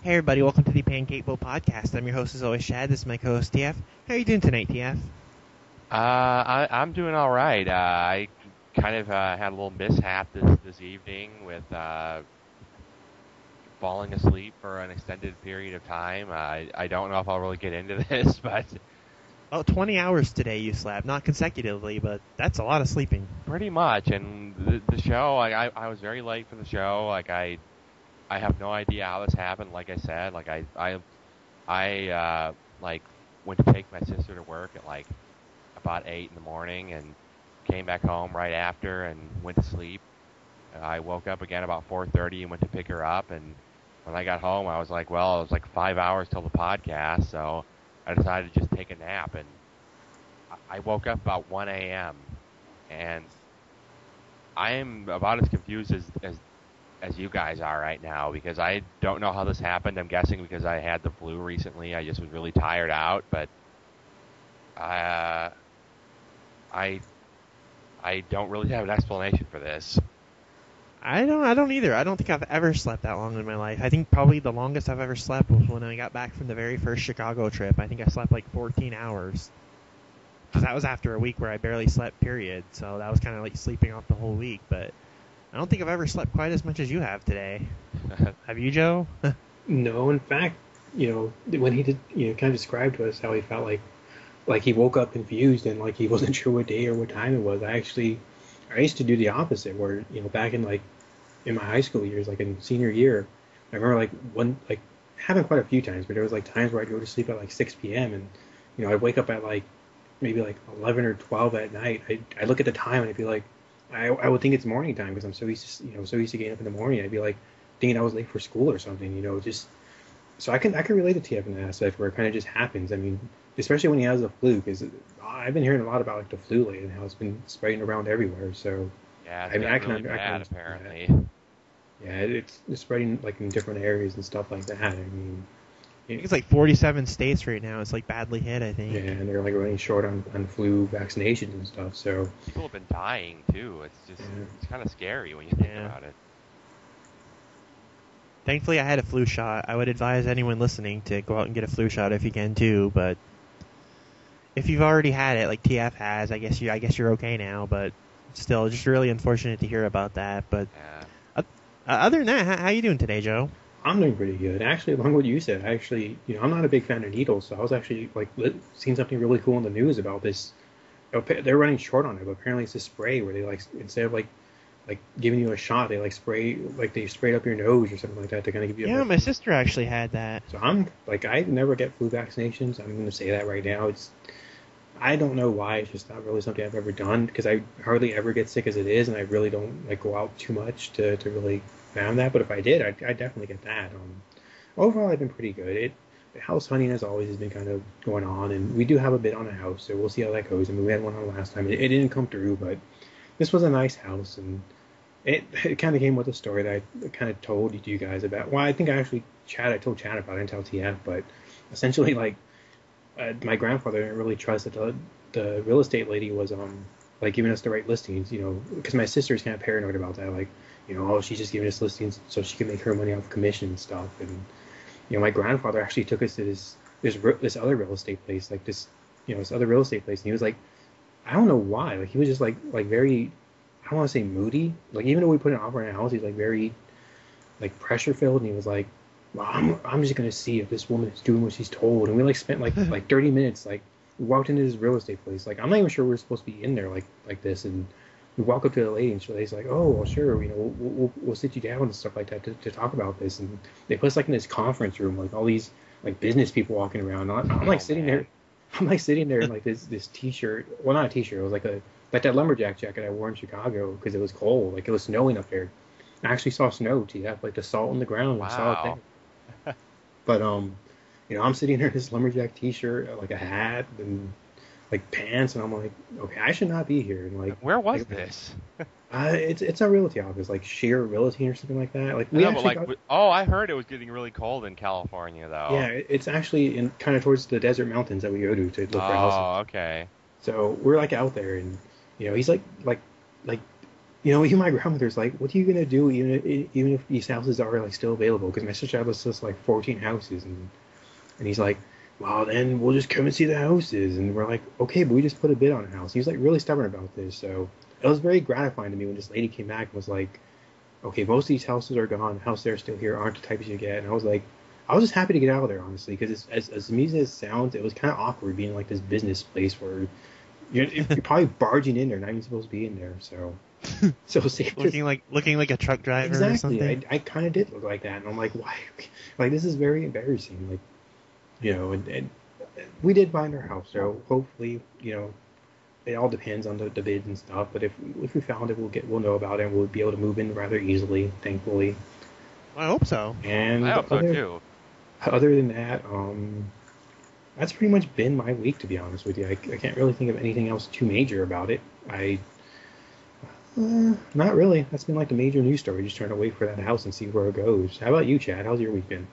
Hey everybody, welcome to the Pancake podcast. I'm your host as always, Shad. This is my co-host TF. How are you doing tonight, TF? I'm doing all right. I kind of had a little mishap this evening with falling asleep for an extended period of time. I don't know if I'll really get into this, but Oh, 20 hours today you slept. Not consecutively, but that's a lot of sleeping. pretty much. And the show, I was very late for the show. I have no idea how this happened. Like I said, I went to take my sister to work at about 8 in the morning and came back home right after and went to sleep. I woke up again about 4:30 and went to pick her up. And when I got home, I was like, well, it was like 5 hours till the podcast, so I decided to just take a nap. And I woke up about 1 a.m. and I am about as confused as you guys are right now because I don't know how this happened. I'm guessing because I had the flu recently. I just was really tired out, but I don't really have an explanation for this. I don't either. I don't think I've ever slept that long in my life. I think probably the longest I've ever slept was when I got back from the very first Chicago trip. I think I slept like 14 hours. Because that was after a week where I barely slept, period. So that was kind of like sleeping off the whole week. But I don't think I've ever slept quite as much as you have today. Have you, Joe? No, in fact, when he did, kind of described to us how he felt like he woke up confused and like he wasn't sure what day or what time it was. I used to do the opposite where, back in in my high school years, like in senior year, I remember happened quite a few times, but there was like times where I'd go to sleep at like 6 p.m. and, I'd wake up at maybe 11 or 12 at night. I'd look at the time and I'd be like, I would think it's morning time because I'm so used to getting up in the morning. I'd be like thinking I was late for school or something, just so I can relate to TF in that aspect where it kind of just happens. I mean, especially when he has the flu, because I've been hearing a lot about the flu lately and how it's been spreading around everywhere. So yeah, I can bad apparently. Yeah, it's spreading in different areas and stuff like that. I mean, I think it's like 47 states right now. It's like badly hit, I think. Yeah, and they're running short on flu vaccinations and stuff. So people have been dying too. It's just it's kind of scary when you think about it. Thankfully, I had a flu shot. I would advise anyone listening to go out and get a flu shot if you can too. But if you've already had it, like TF has, I guess you're okay now. But still, just really unfortunate to hear about that. But other than that, how you doing today, Joe? I'm doing pretty good. Actually, along with what you said, I'm not a big fan of needles, so I was actually seeing something really cool in the news about this. They're running short on it, but apparently it's a spray where they instead of giving you a shot, they spray they sprayed up your nose or something like that to kind of give you. Yeah, my sister actually had that. So I never get flu vaccinations. I'm going to say that right now. I don't know why. It's just not really something I've ever done because I hardly ever get sick as it is, and I really don't go out too much to really found that. But if I did, I'd definitely get that. Overall, I've been pretty good. The house hunting as always has been kind of going on, and we do have a bit on the house, so we'll see how that goes. I mean, we had one on last time. It didn't come through, but this was a nice house, and it kind of came with a story that I kind of told you guys about. Well, I think I told Chad about it, I didn't tell TF, but essentially, my grandfather didn't really trust that the real estate lady was giving us the right listings, because my sister's kind of paranoid about that, she's just giving us listings so she can make her money off commission and stuff. And my grandfather actually took us to this other real estate place, this other real estate place, and he was like, I don't know why, he was just very, I don't want to say moody, even though we put an offer in a house, he's very pressure filled, and he was like, well, I'm just gonna see if this woman is doing what she's told. And we spent 30 minutes, we walked into this real estate place, I'm not even sure we're supposed to be in there like this, and we walk up to the lady and she's like, oh, well, sure, we'll sit you down and stuff like that to talk about this. And they put us in this conference room, all these business people walking around. I'm sitting there in this t-shirt, well, not a t-shirt, it was that lumberjack jacket I wore in Chicago because it was cold, it was snowing up there. I actually saw snow, TF, the salt on the ground. Wow. I saw it there. But I'm sitting there in this lumberjack t-shirt, a hat and pants, and I'm like, okay, I should not be here. And where was this? It's a realty office, Sheer Realty or something like that. I heard it was getting really cold in California, though. Yeah, it's actually in kind of towards the desert mountains that we go to look for houses. Oh, okay. So we're out there, and he's even my grandmother's like, what are you gonna do even if these houses are like still available? Because my sister had lists like 14 houses, and he's like, well, then we'll just come and see the houses. And we're like, okay, but we just put a bid on a house. He was like really stubborn about this. So it was very gratifying to me when this lady came back and was like, okay, most of these houses are gone. The houses that are still here aren't the types you get. And I was like, I was just happy to get out of there, honestly, because as amusing as it sounds, it was kind of awkward being like this business place where you're probably barging in there, not even supposed to be in there. So looking like a truck driver exactly. or something. I kind of did look like that, and I'm like, why? Like, this is very embarrassing. Like, and we did find our house, so hopefully, it all depends on the bids and stuff. But if we found it, we'll know about it, and we'll be able to move in rather easily, thankfully. I hope so. And I hope so too. Other than that, that's pretty much been my week, to be honest with you. I can't really think of anything else too major about it. Not really. That's been like the major news story. Just trying to wait for that house and see where it goes. How about you, Chad? How's your week been?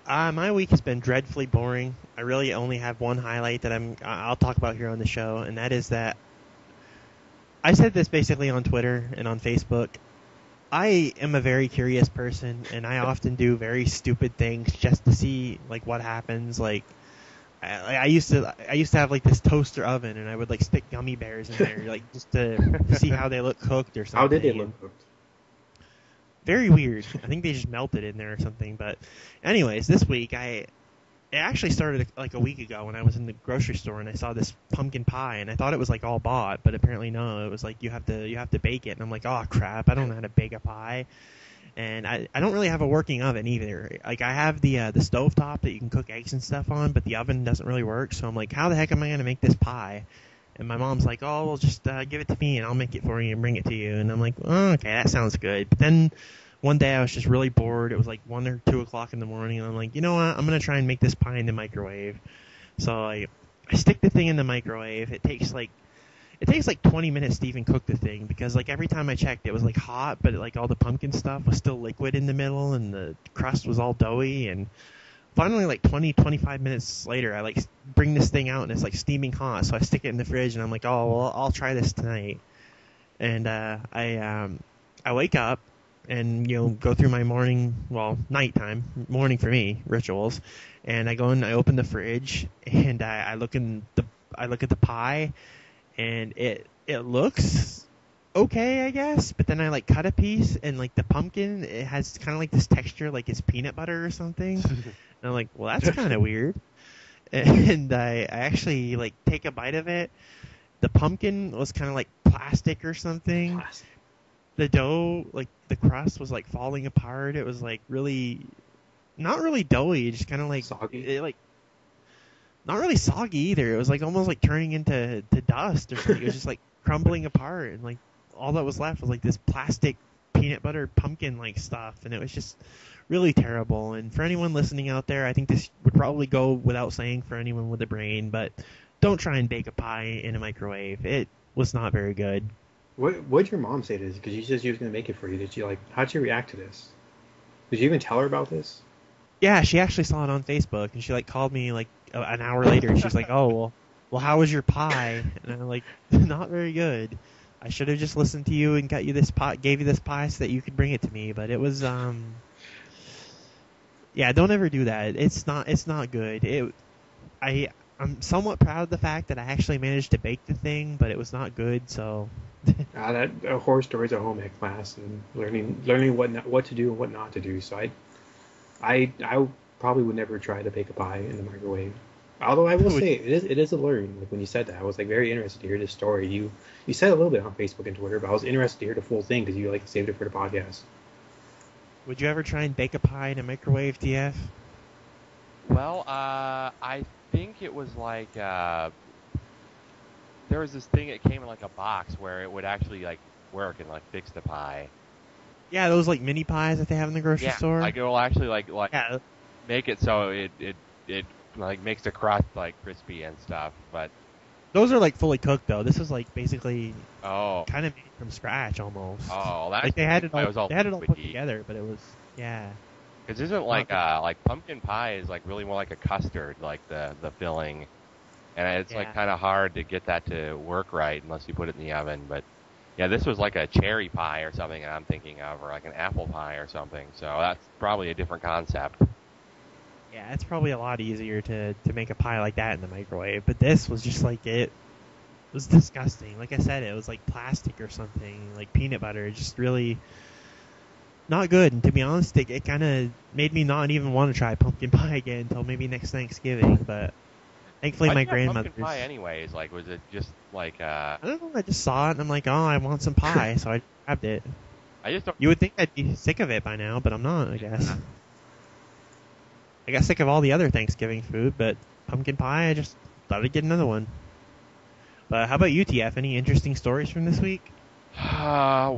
My week has been dreadfully boring. I really only have one highlight that I'll talk about here on the show, and that is that I said this basically on Twitter and on Facebook. I am a very curious person, and I often do very stupid things just to see like what happens. Like I used to have like this toaster oven, and I would like stick gummy bears in there, like just to see how they look cooked or something. How did they look cooked? Very weird. I think they just melted in there or something. But anyways, this week it actually started like a week ago when I was in the grocery store and I saw this pumpkin pie, and I thought it was like all bought, but apparently no, it was like you have to bake it. And I'm like, oh crap, I don't know how to bake a pie. And I don't really have a working oven either. Like I have the stovetop that you can cook eggs and stuff on, but the oven doesn't really work. So I'm like, how the heck am I going to make this pie? And my mom's like, oh, well, just give it to me and I'll make it for you and bring it to you. And I'm like, oh, okay, that sounds good. But then one day I was just really bored. It was like 1 or 2 o'clock in the morning, and I'm like, you know what? I'm going to try and make this pie in the microwave. So I stick the thing in the microwave. It takes like 20 minutes to even cook the thing, because like every time I checked, it was like hot, but like all the pumpkin stuff was still liquid in the middle, and the crust was all doughy. And finally, like 25 minutes later, I like bring this thing out, and it's like steaming hot. So I stick it in the fridge, and I'm like, oh, well, I'll try this tonight. And I wake up and go through my morning for me rituals, and I go and I open the fridge, and I look at the pie, and it looks okay, I guess. But then I like cut a piece, and like the pumpkin, it has kind of like this texture like it's peanut butter or something. And I'm like, well, that's kind of weird. And I actually like take a bite of it. The pumpkin was kind of like plastic or something. The dough, like the crust was like falling apart. It was like not really doughy, just kind of like soggy. Not really soggy either. It was like almost like turning into dust or something. It was just like crumbling apart, and like all that was left was like this plastic peanut butter pumpkin like stuff, and it was just really terrible. And for anyone listening out there, I think this would probably go without saying for anyone with a brain, but don't try and bake a pie in a microwave. It was not very good. What'd your mom say to this? Because she said she was going to make it for you. How'd she react to this? Did you even tell her about this? Yeah, she actually saw it on Facebook, and she like called me like an hour later, and she's like, oh, well, how was your pie? And I'm like, not very good. I should have just listened to you and gave you this pie so that you could bring it to me. But it was, yeah, don't ever do that. It's not good. I'm somewhat proud of the fact that I actually managed to bake the thing, but it was not good. So that horror stories at home ec class, and learning what to do and what not to do. So I probably would never try to bake a pie in the microwave. Although I will say it is a learn. Like when you said that, I was like very interested to hear this story. You said a little bit on Facebook and Twitter, but I was interested to hear the full thing because you like saved it for the podcast. Would you ever try and bake a pie in a microwave, TF? Well, I think it was like there was this thing that came in like a box where it would actually like work and like fix the pie. Yeah, those like mini pies that they have in the grocery store. Like it will actually like make it so it like makes the crust like crispy and stuff. But those are like fully cooked though. This is like basically kind of made from scratch almost. Oh, that's like they had it all put eat. together, but it was Because isn't like pumpkin pie is like really more like a custard, like the filling, and it's like kind of hard to get that to work right unless you put it in the oven. But Yeah, this was like a cherry pie or something that I'm thinking of, or like an apple pie or something. So that's probably a different concept. Yeah, it's probably a lot easier to make a pie like that in the microwave. But this was just like it was disgusting. Like I said, it was like plastic or something, like peanut butter. Just really not good. And to be honest, it kind of made me not even want to try pumpkin pie again until maybe next Thanksgiving. But thankfully, Why'd my you have grandmother's. pumpkin pie anyways? Like, was it just like I don't know. I just saw it and I'm like, oh, I want some pie, so I grabbed it. I just don't. You would think I'd be sick of it by now, but I'm not. I guess. I got sick of all the other Thanksgiving food, but pumpkin pie, I just thought I'd get another one. But how about you, TF? Any interesting stories from this week? Wow.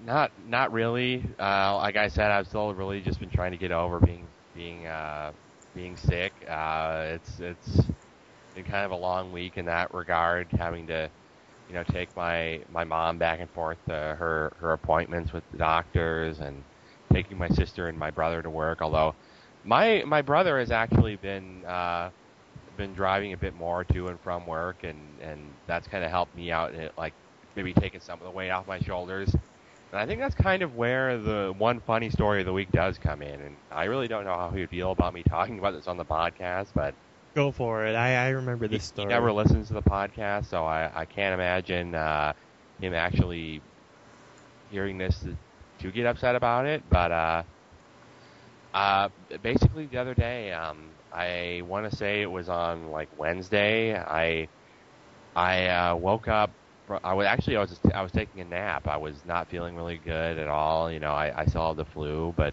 Not really. Like I said, I've still really just been trying to get over being sick. It's been kind of a long week in that regard, having to take my mom back and forth to her appointments with the doctors, and taking my sister and my brother to work. Although my brother has actually been driving a bit more to and from work, and that's kind of helped me out, like maybe taking some of the weight off my shoulders. And I think that's kind of where the one funny story of the week does come in. And I really don't know how he would feel about me talking about this on the podcast, but Go for it. I remember this story. he never listens to the podcast, so I can't imagine him actually hearing this to get upset about it. But basically the other day, I want to say it was on like Wednesday. I woke up. I was taking a nap. I was not feeling really good at all. I still had the flu, but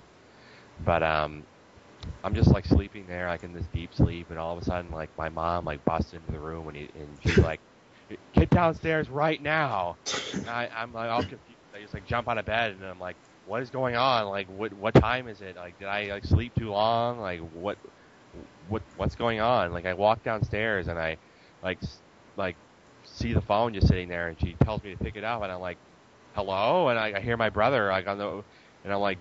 I'm just like sleeping there, like in this deep sleep, and all of a sudden, like my mom like busts into the room, and she's like, "Get downstairs right now!" And I'm like all confused. I just like jump out of bed, and I'm like, "What is going on? Like, what time is it? Like, did I like sleep too long? Like, what's going on?" Like, I walk downstairs, and I like like see the phone just sitting there, and she tells me to pick it up, and I'm like, "Hello?" And I hear my brother like and I'm like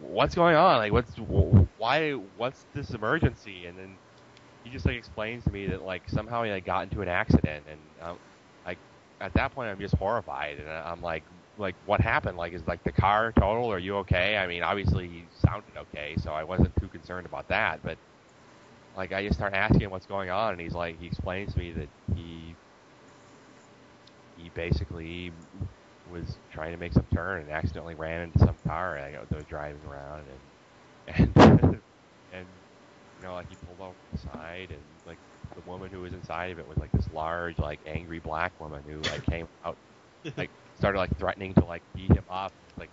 what's going on? Like, what's this emergency? And then he just like explains to me that like somehow he like got into an accident, and like at that point I'm just horrified, and I'm like what happened? Like, is like the car totaled? Are you okay? I mean, obviously he sounded okay, so I wasn't too concerned about that, but like I just start asking him what's going on, and he explains to me that he basically was trying to make some turn and accidentally ran into some car that was driving around, and and like he pulled over to the side, and like the woman who was inside of it was like this large, like angry black woman who like came out, like started like threatening to like beat him up, like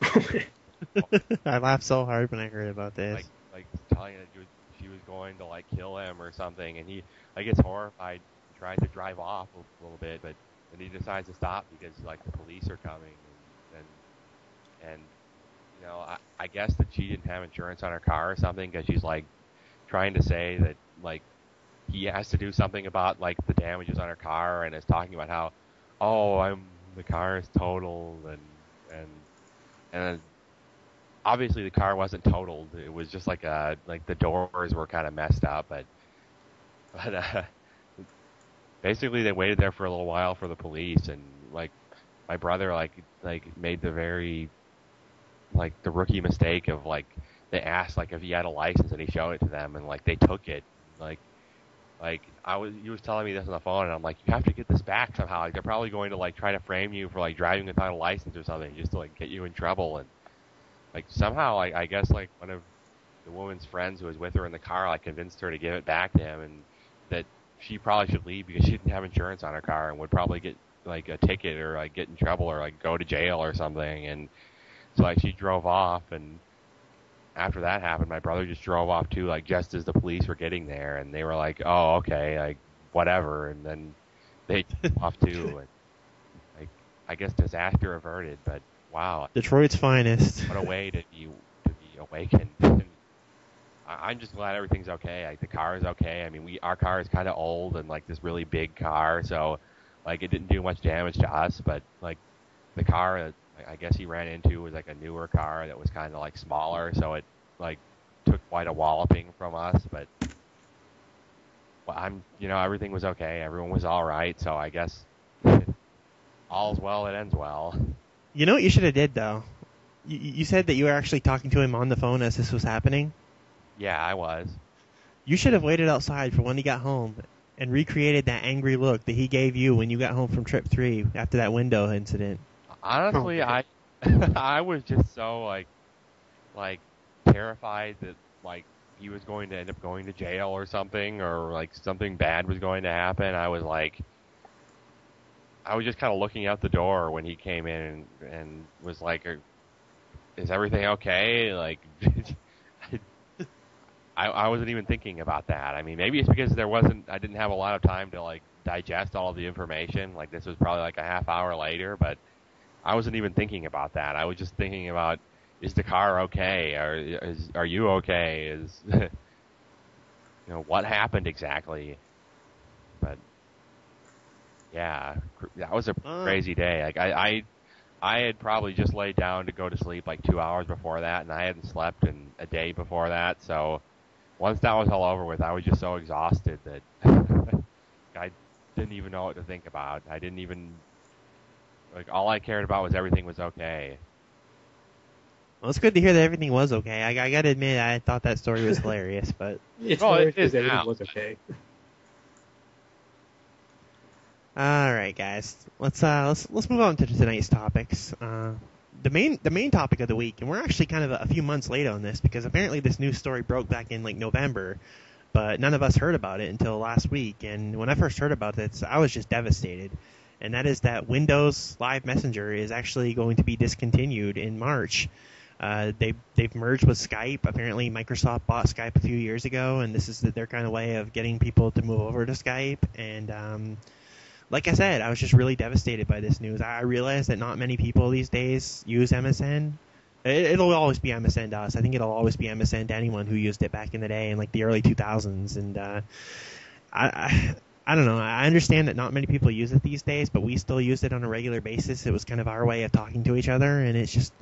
I laughed so hard when I heard about this. like telling him that she was going to like kill him or something, and he like gets horrified, tries to drive off a little bit, but then he decides to stop because like the police are coming, and I guess that she didn't have insurance on her car or something, because she's like trying to say that like he has to do something about like the damages on her car, and is talking about how, oh, the car is totaled, and obviously the car wasn't totaled. It was just like the doors were kind of messed up, but basically they waited there for a little while for the police, and like my brother like made the very like the rookie mistake of like they asked like if he had a license, and he showed it to them, and like they took it, like he was telling me this on the phone, and I'm like, you have to get this back somehow. Like, they're probably going to like try to frame you for like driving without a license or something, just to like get you in trouble. And like somehow I guess like one of the woman's friends who was with her in the car like convinced her to give it back to him, and that she probably should leave because she didn't have insurance on her car and would probably get like a ticket or like get in trouble or like go to jail or something. And so like she drove off, and after that happened, my brother just drove off too, like just as the police were getting there, and they were like, "Oh, okay, like whatever," and then they drove off too, and like I guess disaster averted. But wow, Detroit's finest. what a way to be awakened. And I'm just glad everything's okay. Like the car is okay. I mean, our car is kind of old and like this really big car, so like it didn't do much damage to us, but like the car that I guess he ran into was like a newer car that was kind of like smaller, so it like took quite a walloping from us. But everything was okay. Everyone was all right. So I guess all's well that ends well. You know what you should have did though? You said that you were actually talking to him on the phone as this was happening. Yeah, I was. You should have waited outside for when he got home and recreated that angry look that he gave you when you got home from trip 3 after that window incident. Honestly, Okay. I was just so like terrified that like he was going to end up going to jail or something, or like something bad was going to happen. I was just kind of looking out the door when he came in and was like, "Is everything okay?" Like, I wasn't even thinking about that. I mean, maybe it's because I didn't have a lot of time to like digest all of the information. Like this was probably like a half hour later, but I wasn't even thinking about that. I was just thinking about, is the car okay? Or are you okay? What happened exactly? But yeah, that was a Uh, crazy day. Like I had probably just laid down to go to sleep like 2 hours before that, and I hadn't slept in a day before that. So once that was all over with, I was just so exhausted that I didn't even know what to think about. I didn't even like all I cared about was everything was okay. well, it's good to hear that everything was okay. I gotta admit, I thought that story was hilarious, but It's Well, it hilarious is because everything now. was okay. all right, guys, let's move on to tonight's topics. The main topic of the week, and we're actually kind of a few months late on this because apparently this news story broke back in like November, but none of us heard about it until last week. And when I first heard about it, I was just devastated. And that is that Windows Live Messenger is actually going to be discontinued in March. They've merged with Skype. Apparently, Microsoft bought Skype a few years ago, and this is their kind of way of getting people to move over to Skype. And like I said, I was just really devastated by this news. I realized that not many people these days use MSN. It'll always be MSN to us. I think it'll always be MSN to anyone who used it back in the day in like the early 2000s. And I don't know. I understand that not many people use it these days, but we still use it on a regular basis. It was kind of our way of talking to each other, and it's just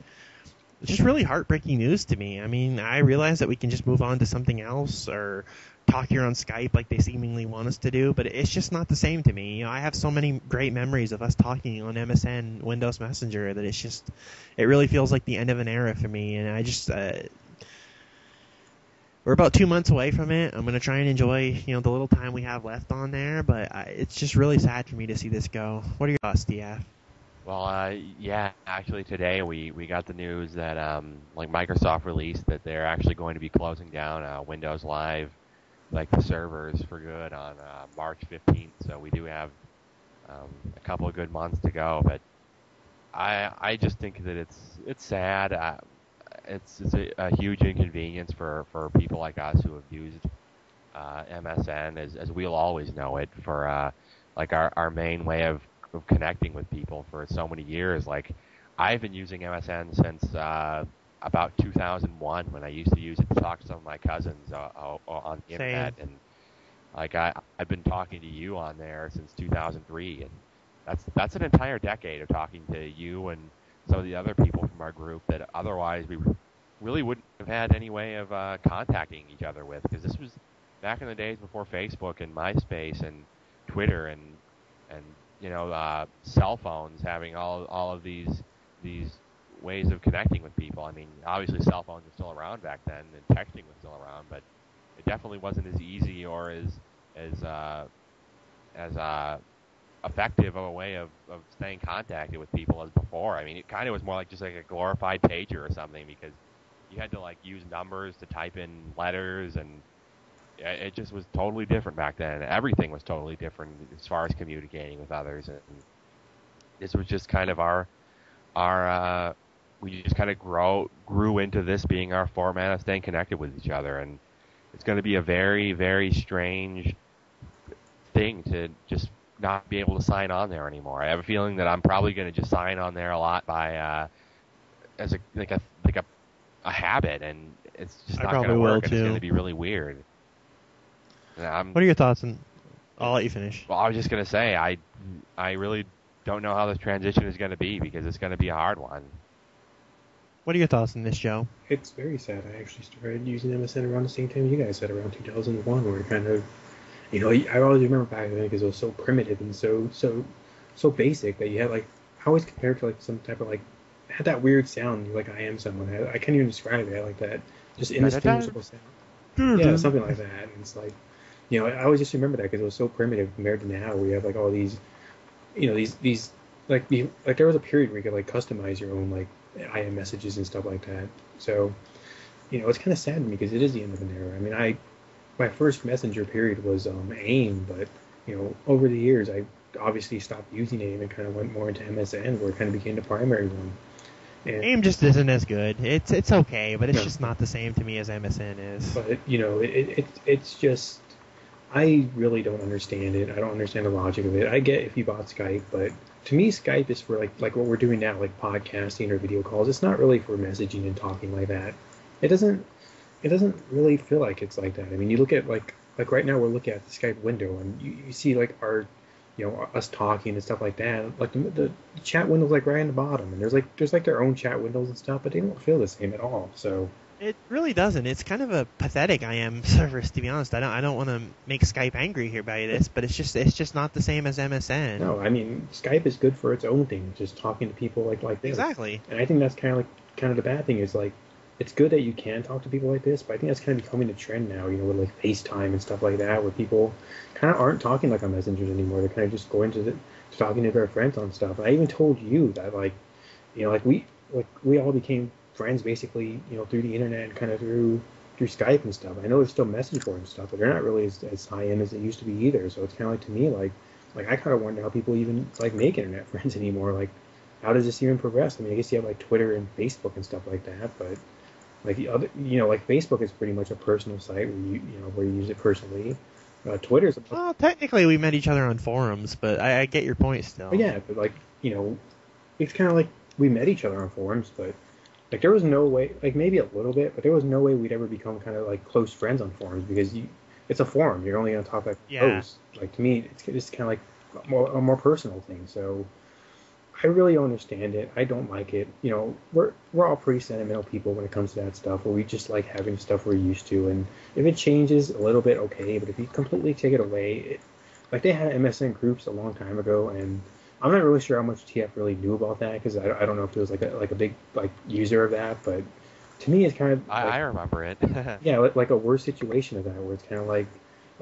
really heartbreaking news to me. I mean, I realize that we can just move on to something else or talk here on Skype like they seemingly want us to do, but it's just not the same to me. I have so many great memories of us talking on MSN Windows Messenger that it really feels like the end of an era for me, and I just we're about 2 months away from it. I'm gonna try and enjoy the little time we have left on there, but it's just really sad for me to see this go. What are your thoughts, DF? Well, yeah, actually today we got the news that like Microsoft released that they're actually going to be closing down Windows Live, like the servers for good on March 15th. So we do have a couple of good months to go, but I just think that it's sad. It's a huge inconvenience for people like us who have used MSN as we'll always know it for like our main way of connecting with people for so many years. Like I've been using MSN since about 2001 when I used to use it to talk to some of my cousins on the internet, and like I've been talking to you on there since 2003, and that's an entire decade of talking to you and some of the other people from our group that otherwise we really wouldn't have had any way of contacting each other with, because this was back in the days before Facebook and MySpace and Twitter and cell phones having all of these ways of connecting with people. I mean, obviously cell phones were still around back then, and texting was still around, but it definitely wasn't as easy or as effective of a way of staying contacted with people as before. I mean, it kind of was more like just like a glorified pager or something, because you had to like use numbers to type in letters, and it just was totally different back then. Everything was totally different as far as communicating with others, and this was just kind of our we just kind of grew into this being our format of staying connected with each other, and it's going to be a very, very strange thing to just not be able to sign on there anymore. I have a feeling that I'm probably going to just sign on there a lot by as a habit, and it's just I not going probably to will work, and it's going too. to be really weird. What are your thoughts on? I'll let you finish. Well, I was just going to say I really don't know how this transition is going to be, because it's going to be a hard one. What are your thoughts on this, Joe? It's very sad. I actually started using MSN around the same time you guys said, around 2001, where it kind of, I always remember back then because it was so primitive and so basic that you had like always compare it to like some type of like it had that weird sound like I am someone. I can't even describe it. I like that just indistinguishable sound. Yeah, something like that. And it's like, I always just remember that because it was so primitive compared to now. We have like all these, these like there was a period where you could like customize your own like IM messages and stuff like that. So, it's kind of sad to me because it is the end of an era. I mean, my first messenger period was AIM, but over the years I obviously stopped using AIM and kind of went more into MSN, where it kind of became the primary one. And, AIM just isn't as good. It's okay, but it's just not the same to me as MSN is. But it's just I really don't understand it. I don't understand the logic of it. I get if you bought Skype, but to me Skype is for like what we're doing now, like podcasting or video calls. It's not really for messaging and talking like that. It doesn't really feel like it's like that. I mean, you look at like right now we're looking at the Skype window and you see like our us talking and stuff like that. Like the chat window's like right on the bottom, and there's like their own chat windows and stuff, but they don't feel the same at all. So it really doesn't. It's kind of a pathetic IM service, to be honest. I don't want to make Skype angry here by this, but it's just not the same as MSN. No, I mean Skype is good for its own thing, just talking to people like this. Exactly. And I think that's kind of the bad thing is like it's good that you can talk to people like this, but I think that's kind of becoming a trend now, with like FaceTime and stuff like that, where people kind of aren't talking like on messengers anymore. They're kind of just going to talking to their friends on stuff. And I even told you that we all became friends basically, through the internet and kind of through Skype and stuff. I know there's still message board and stuff, but they're not really as high end as they used to be either. So it's kind of like to me like I kind of wonder how people even like make internet friends anymore. Like, how does this even progress? I mean, I guess you have like Twitter and Facebook and stuff like that, but like the other, like Facebook is pretty much a personal site where you use it personally. Twitter's well, technically we met each other on forums, but I get your point still. Yeah, but like it's kind of like we met each other on forums, but like there was no way, like maybe a little bit, but there was no way we'd ever become kind of like close friends on forums because it's a forum. You're only gonna talk like posts. Like to me, it's kind of like a more personal thing. So I really don't understand it. I don't like it. We're all pretty sentimental people when it comes to that stuff, where we just like having stuff we're used to. And if it changes a little bit, okay. But if you completely take it away, like they had MSN groups a long time ago, and I'm not really sure how much TF really knew about that because I don't know if it was like a big like user of that. But to me, it's kind of I remember it. Yeah, like a worse situation of that, where it's kind of like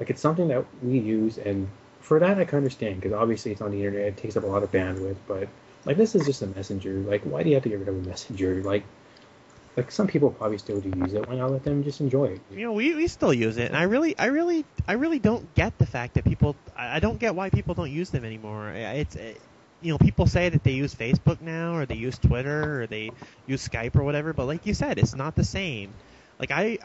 it's something that we use, and for that I can understand because obviously it's on the internet, it takes up a lot of bandwidth, but like this is just a messenger. Like, why do you have to get rid of a messenger? Like some people probably still do use it. Why not let them just enjoy it? We still use it, and I really don't get the fact that people. I don't get why people don't use them anymore. People say that they use Facebook now, or they use Twitter, or they use Skype or whatever. But like you said, it's not the same. Like I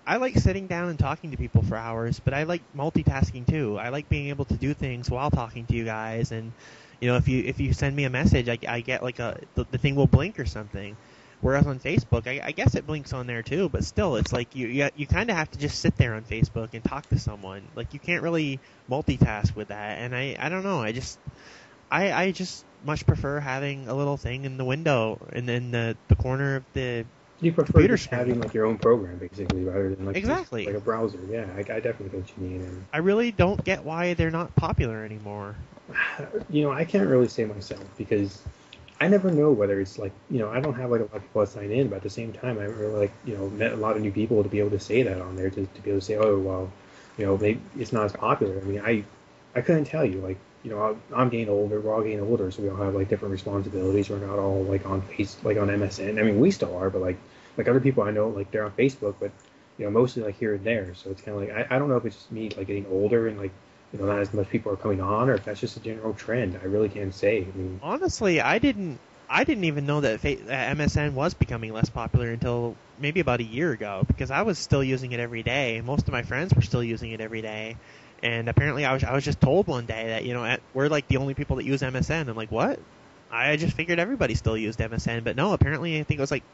like sitting down and talking to people for hours, but I like multitasking too. I like being able to do things while talking to you guys, and if you send me a message, I get like the thing will blink or something. Whereas on Facebook, I guess it blinks on there too, but still, it's like you kind of have to just sit there on Facebook and talk to someone. Like you can't really multitask with that, and I don't know. I just much prefer having a little thing in the window and in the corner of the you prefer just having like your own program basically rather than like exactly like a browser. Yeah, I definitely get what you mean. And I really don't get why they're not popular anymore. I can't really say myself because I never know whether it's like I don't have like a lot of people that sign in, but at the same time I really like met a lot of new people to be able to say that on there to be able to say, oh well, maybe it's not as popular. I mean I couldn't tell you like I'm getting older, we're all getting older, so we all have like different responsibilities. We're not all like on MSN. I mean we still are, but like other people I know like they're on Facebook, but mostly like here and there. So it's kind of like I don't know if it's just me like getting older and like not as much people are coming on, or if that's just a general trend. I really can't say. I mean, honestly, I didn't even know that MSN was becoming less popular until maybe about a year ago, because I was still using it every day. Most of my friends were still using it every day, and apparently I was just told one day that we're like the only people that use MSN. I'm like, what? I just figured everybody still used MSN, but no. Apparently, I think it was like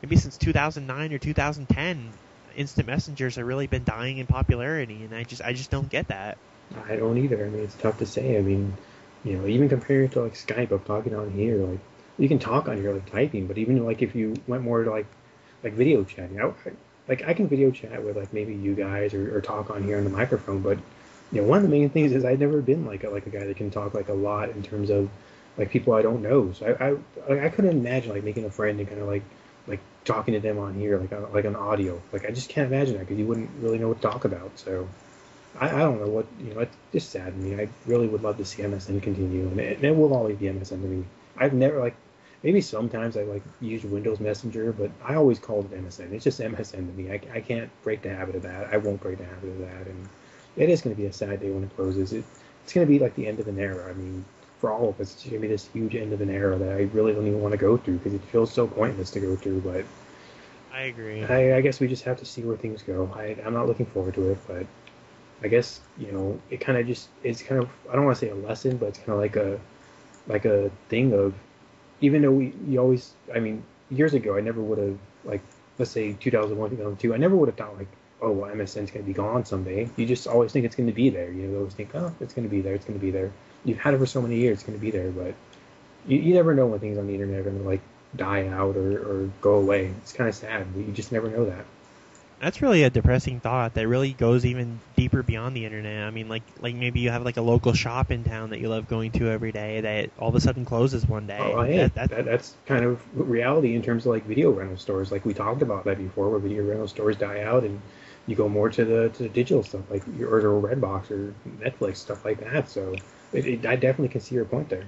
maybe since 2009 or 2010, instant messengers have really been dying in popularity, and I just don't get that. I don't either. I mean, it's tough to say. I mean, even comparing it to like Skype of talking on here, like you can talk on here like typing, but even like if you went more to like video chatting, I can video chat with like maybe you guys or talk on here on the microphone, but one of the main things is I've never been like a guy that can talk like a lot in terms of like people I don't know. So I couldn't imagine like making a friend and kind of like talking to them on here like on audio. Like I just can't imagine that because you wouldn't really know what to talk about. So I don't know what it's just sad to me. I really would love to see MSN continue, and it will always be MSN to me. I've never like maybe sometimes I like used Windows Messenger, but I always called it MSN. It's just MSN to me. I can't break the habit of that. I won't break the habit of that, and it is going to be a sad day when it closes. It's going to be like the end of an era. I mean, for all of us, it's going to be this huge end of an era that I really don't even want to go through because it feels so pointless to go through. But I agree. I guess we just have to see where things go. I'm not looking forward to it, but I guess it kind of just it's kind of I don't want to say a lesson, but it's kind of like a thing of even though we always I mean years ago I never would have like let's say 2001 2002 I never would have thought like oh well MSN's going to be gone someday. You just always think it's going to be there. You always think oh it's going to be there, it's going to be there. You've had it for so many years, it's going to be there, but you never know when things on the internet are going to like die out or go away. It's kind of sad. You just never know that. That's really a depressing thought that really goes even deeper beyond the internet. I mean, like maybe you have like a local shop in town that you love going to every day that all of a sudden closes one day. Oh, hey, that's kind of reality in terms of like video rental stores. Like we talked about that before, where video rental stores die out and you go more to the digital stuff like or Redbox or Netflix stuff like that. So I definitely can see your point there.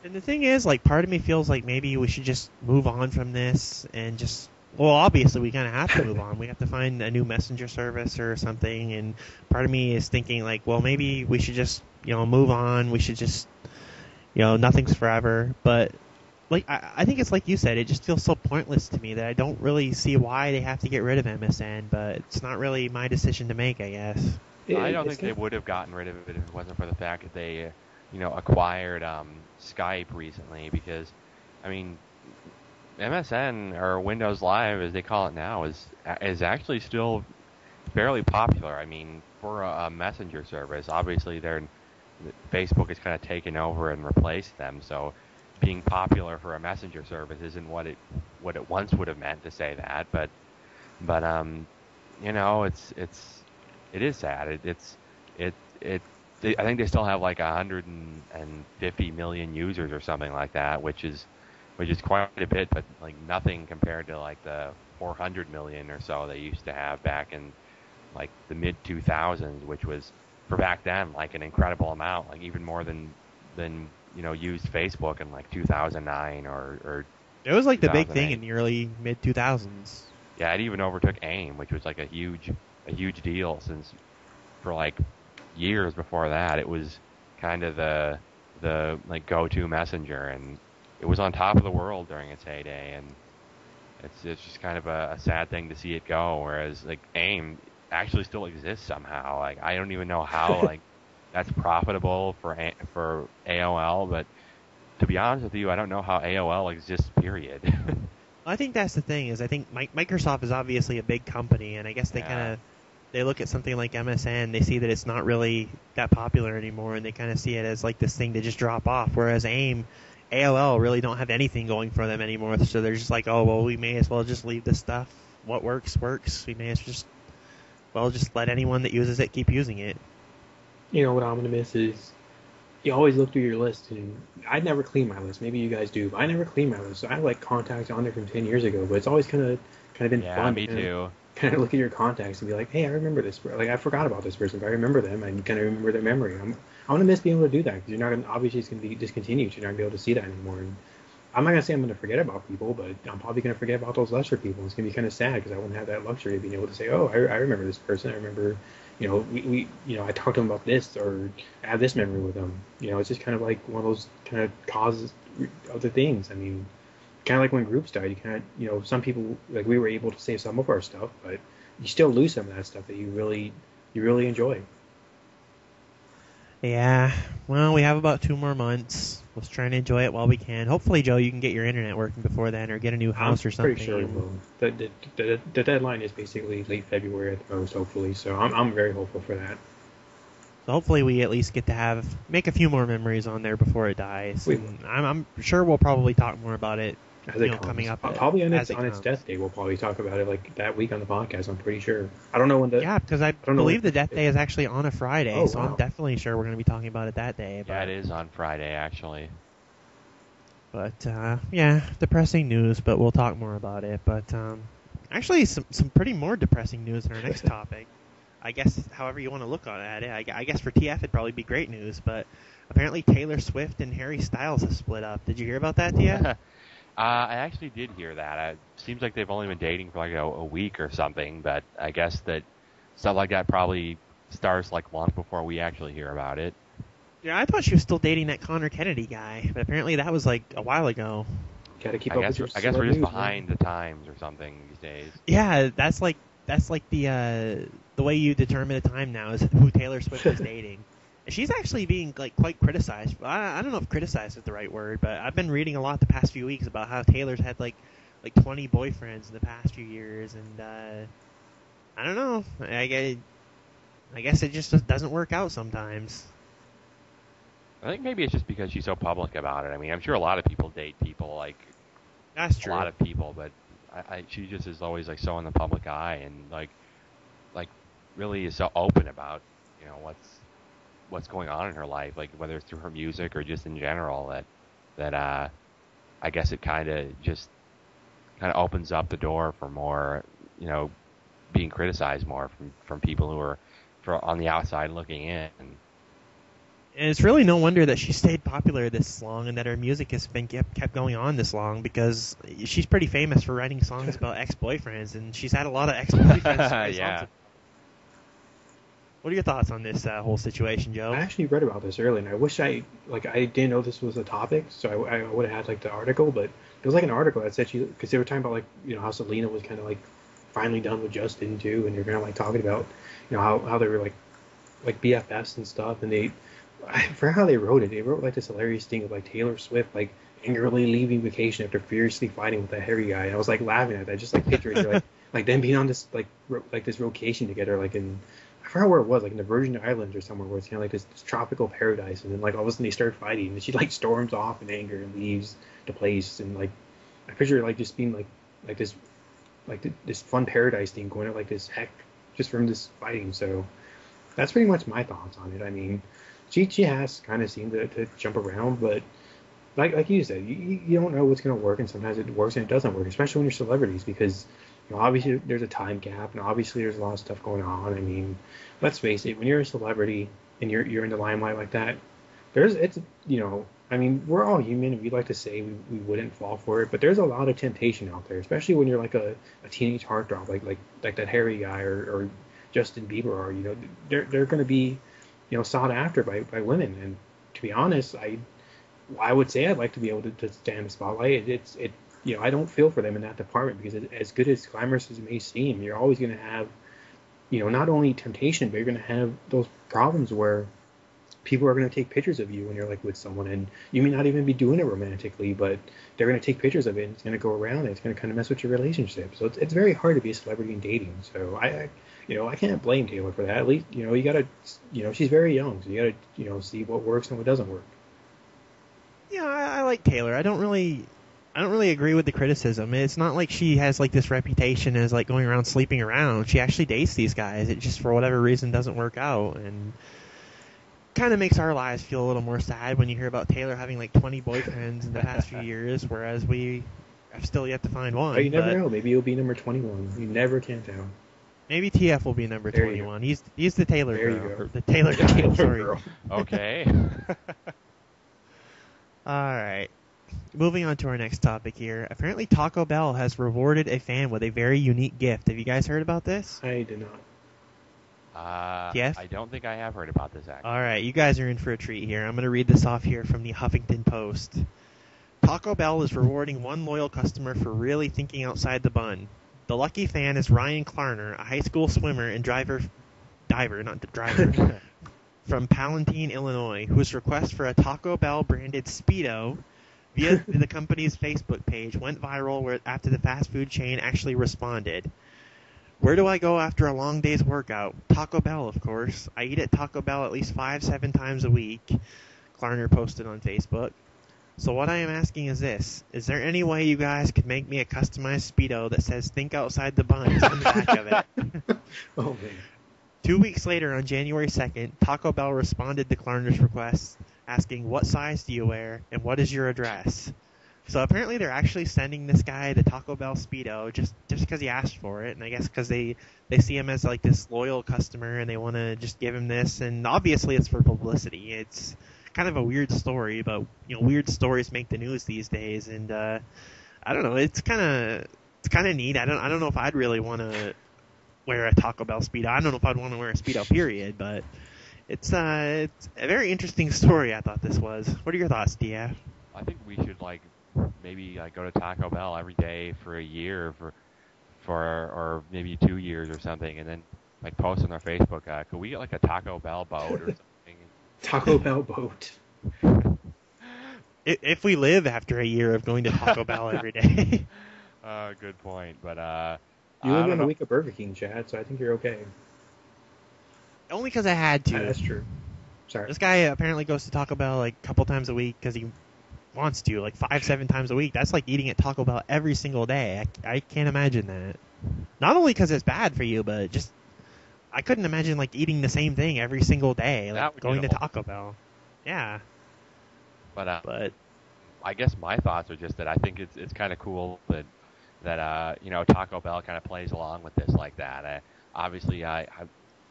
And the thing is, like, part of me feels like maybe we should just move on from this and just. Well, obviously, we kind of have to move on. We have to find a new messenger service or something. And part of me is thinking, like, well, maybe we should just, move on. We should just, nothing's forever. But, like, I think it's like you said. It just feels so pointless to me that I don't really see why they have to get rid of MSN. But it's not really my decision to make, I guess. I don't think they would have gotten rid of it if it wasn't for the fact that they, acquired Skype recently. Because, I mean, MSN or Windows Live, as they call it now, is actually still fairly popular. I mean, for a messenger service, obviously Facebook has kind of taken over and replaced them. So, being popular for a messenger service isn't what it once would have meant to say that. But it is sad. I think they still have like 150 million users or something like that, which is quite a bit, but like nothing compared to like the 400 million or so they used to have back in like the mid 2000s, which was for back then like an incredible amount, like even more than used Facebook in like 2009 or it was like the big thing in the early mid 2000s. Yeah, it even overtook AIM, which was like a huge deal since for like years before that it was kind of the like go-to messenger, and it was on top of the world during its heyday, and it's just kind of a sad thing to see it go. Whereas like AIM actually still exists somehow. Like I don't even know how like that's profitable for AOL, but to be honest with you, I don't know how AOL exists. Period. I think that's the thing. Is I think Microsoft is obviously a big company, and I guess they look at something like MSN, they see that it's not really that popular anymore, and they kind of see it as like this thing to just drop off. Whereas AOL really don't have anything going for them anymore, so they're just like, oh, well, we may as well just leave this stuff. What works. We may as well just let anyone that uses it keep using it. You know what I'm going to miss is you always look through your list, and I never clean my list. Maybe you guys do, but I never clean my list. So I have like contacts on there from 10 years ago, but it's always kind of been fun. Yeah, me too. Kind of look at your contacts and be like, hey, I remember this. Like I forgot about this person, but I remember them, and kind of remember their memory. I'm going to miss being able to do that because you're not going to, obviously it's going to be discontinued. You're not going to be able to see that anymore. And I'm not going to say I'm going to forget about people, but I'm probably going to forget about those lesser people. It's going to be kind of sad because I won't have that luxury of being able to say, oh, I remember this person. I remember, we I talked to them about this, or I have this memory with them. It's just kind of like one of those kind of causes other things. I mean, kind of like when groups died, you kind of, some people, like we were able to save some of our stuff, but you still lose some of that stuff that you really enjoy. Yeah, well, we have about 2 more months. Let's try and enjoy it while we can. Hopefully, Joe, you can get your internet working before then, or get a new house or something. I'm pretty sure it will. The deadline is basically late February at the most, hopefully. So I'm very hopeful for that. So hopefully we at least get to make a few more memories on there before it dies. I'm sure we'll probably talk more about it as it coming up. Probably on its death day, we'll probably talk about it like that week on the podcast. I'm pretty sure. I don't know when because I believe the death day is actually on a Friday, so wow. I'm definitely sure we're going to be talking about it that day. Yeah, it is on Friday actually. But yeah, depressing news. But we'll talk more about it. But actually, some pretty more depressing news in our next topic. I guess however you want to look at it. I guess for TF it'd probably be great news. But apparently Taylor Swift and Harry Styles have split up. Did you hear about that, TF? I actually did hear that. It seems like they've only been dating for like a week or something, but I guess that stuff like that probably starts like long before we actually hear about it. Yeah, I thought she was still dating that Connor Kennedy guy, but apparently that was like a while ago. Gotta keep up with your I guess we're just news, behind the times or something these days. Yeah, that's like the way you determine the time now is who Taylor Swift is dating. She's actually being like quite criticized. I don't know if criticized is the right word, but I've been reading a lot the past few weeks about how Taylor's had like 20 boyfriends in the past few years, and I don't know. I guess it just doesn't work out sometimes. I think maybe it's just because she's so public about it. I mean, I'm sure a lot of people date people like That's true. a lot of people, but she just is always like so in the public eye and like really is so open about what's going on in her life, like whether it's through her music or just in general. That I guess it kind of opens up the door for more being criticized more from people who are on the outside looking in. And it's really no wonder that she stayed popular this long and that her music has been kept going on this long, because she's pretty famous for writing songs about ex-boyfriends, and she's had a lot of ex-boyfriends. Yeah. What are your thoughts on this whole situation, Joe? I actually read about this earlier, and I wish I didn't know this was a topic, so I would have had like the article, but it was like an article that said because they were talking about how Selena was kind of like finally done with Justin too, and they're kind of like talking about how they were like BFFs and stuff, and I forgot how they wrote it. They wrote like this hilarious thing of like Taylor Swift like angrily leaving vacation after furiously fighting with that hairy guy. And I was like laughing at that, just like picturing like them being on this like this vacation together, like in I forgot where it was, like in the Virgin Islands or somewhere, where it's kind of like this tropical paradise. And then like all of a sudden they start fighting, and she like storms off in anger and leaves the place. And like I picture it like just being like this fun paradise thing going out like this heck just from this fighting. So that's pretty much my thoughts on it. I mean, she has kind of seemed to jump around, but like you said, you don't know what's going to work, and sometimes it works and it doesn't work, especially when you're celebrities, because obviously there's a time gap, and obviously there's a lot of stuff going on. I mean, let's face it, when you're a celebrity and you're in the limelight like that, I mean, we're all human, and we'd like to say we wouldn't fall for it, but there's a lot of temptation out there, especially when you're like a teenage heartthrob, like that Harry guy or Justin Bieber are. They're going to be sought after by women, and to be honest, I would say I'd like to be able to stand the spotlight. I don't feel for them in that department, because as good as glamorous as it may seem, you're always going to have not only temptation, but you're going to have those problems where people are going to take pictures of you when you're like with someone, and you may not even be doing it romantically, but they're going to take pictures of it, and it's going to go around, and it's going to kind of mess with your relationship. So it's very hard to be a celebrity in dating. So I can't blame Taylor for that. At least, you gotta, she's very young, so you gotta, see what works and what doesn't work. Yeah, I like Taylor. I don't really agree with the criticism. It's not like she has like this reputation as like going around sleeping around. She actually dates these guys. It just for whatever reason doesn't work out, and kind of makes our lives feel a little more sad when you hear about Taylor having like 20 boyfriends in the past few years, whereas we have still yet to find one. Oh, you never know. Maybe you'll be number 21. You never can tell. Maybe TF will be number 21. He's the Taylor there girl. You go. The Taylor guy. Taylor Sorry. girl. Okay. All right. Moving on to our next topic here. Apparently Taco Bell has rewarded a fan with a very unique gift. Have you guys heard about this? I did not. Yes? I don't think I have heard about this, actually. All right, you guys are in for a treat here. I'm going to read this off here from the Huffington Post. Taco Bell is rewarding one loyal customer for really thinking outside the bun. The lucky fan is Ryan Klarner, a high school swimmer and diver, from Palatine, Illinois, whose request for a Taco Bell branded Speedo via the company's Facebook page went viral after the fast food chain actually responded. Where do I go after a long day's workout? Taco Bell, of course. I eat at Taco Bell at least 5-7 times a week, Klarner posted on Facebook. So what I am asking is this. Is there any way you guys could make me a customized Speedo that says think outside the buns on the back of it? Oh, man. 2 weeks later, on January 2nd, Taco Bell responded to Klarner's request, asking what size do you wear and what is your address? So apparently they're actually sending this guy the Taco Bell Speedo just because he asked for it, and I guess because they see him as like this loyal customer and they want to just give him this, and obviously it's for publicity. It's kind of a weird story, but weird stories make the news these days, and I don't know, it's kind of neat. I don't know if I'd really want to wear a Taco Bell Speedo. I don't know if I'd want to wear a Speedo period, but it's a very interesting story. I thought this was. What are your thoughts, Dia? I think we should maybe go to Taco Bell every day for a year or maybe 2 years or something, and then post on our Facebook. Could we get a Taco Bell boat or something? Taco Bell boat. If we live after a year of going to Taco Bell every day. Good point. But you live in a week of Burger King, Chad, so I think you're okay. Only because I had to. That's true. Sorry. This guy apparently goes to Taco Bell a couple times a week because he wants to, 5-7 times a week. That's like eating at Taco Bell every single day. I can't imagine that. Not only because it's bad for you, but just I couldn't imagine eating the same thing every single day, going to Taco Bell. Yeah. But I guess my thoughts are just that I think it's kind of cool that Taco Bell kind of plays along with this like that. Obviously, I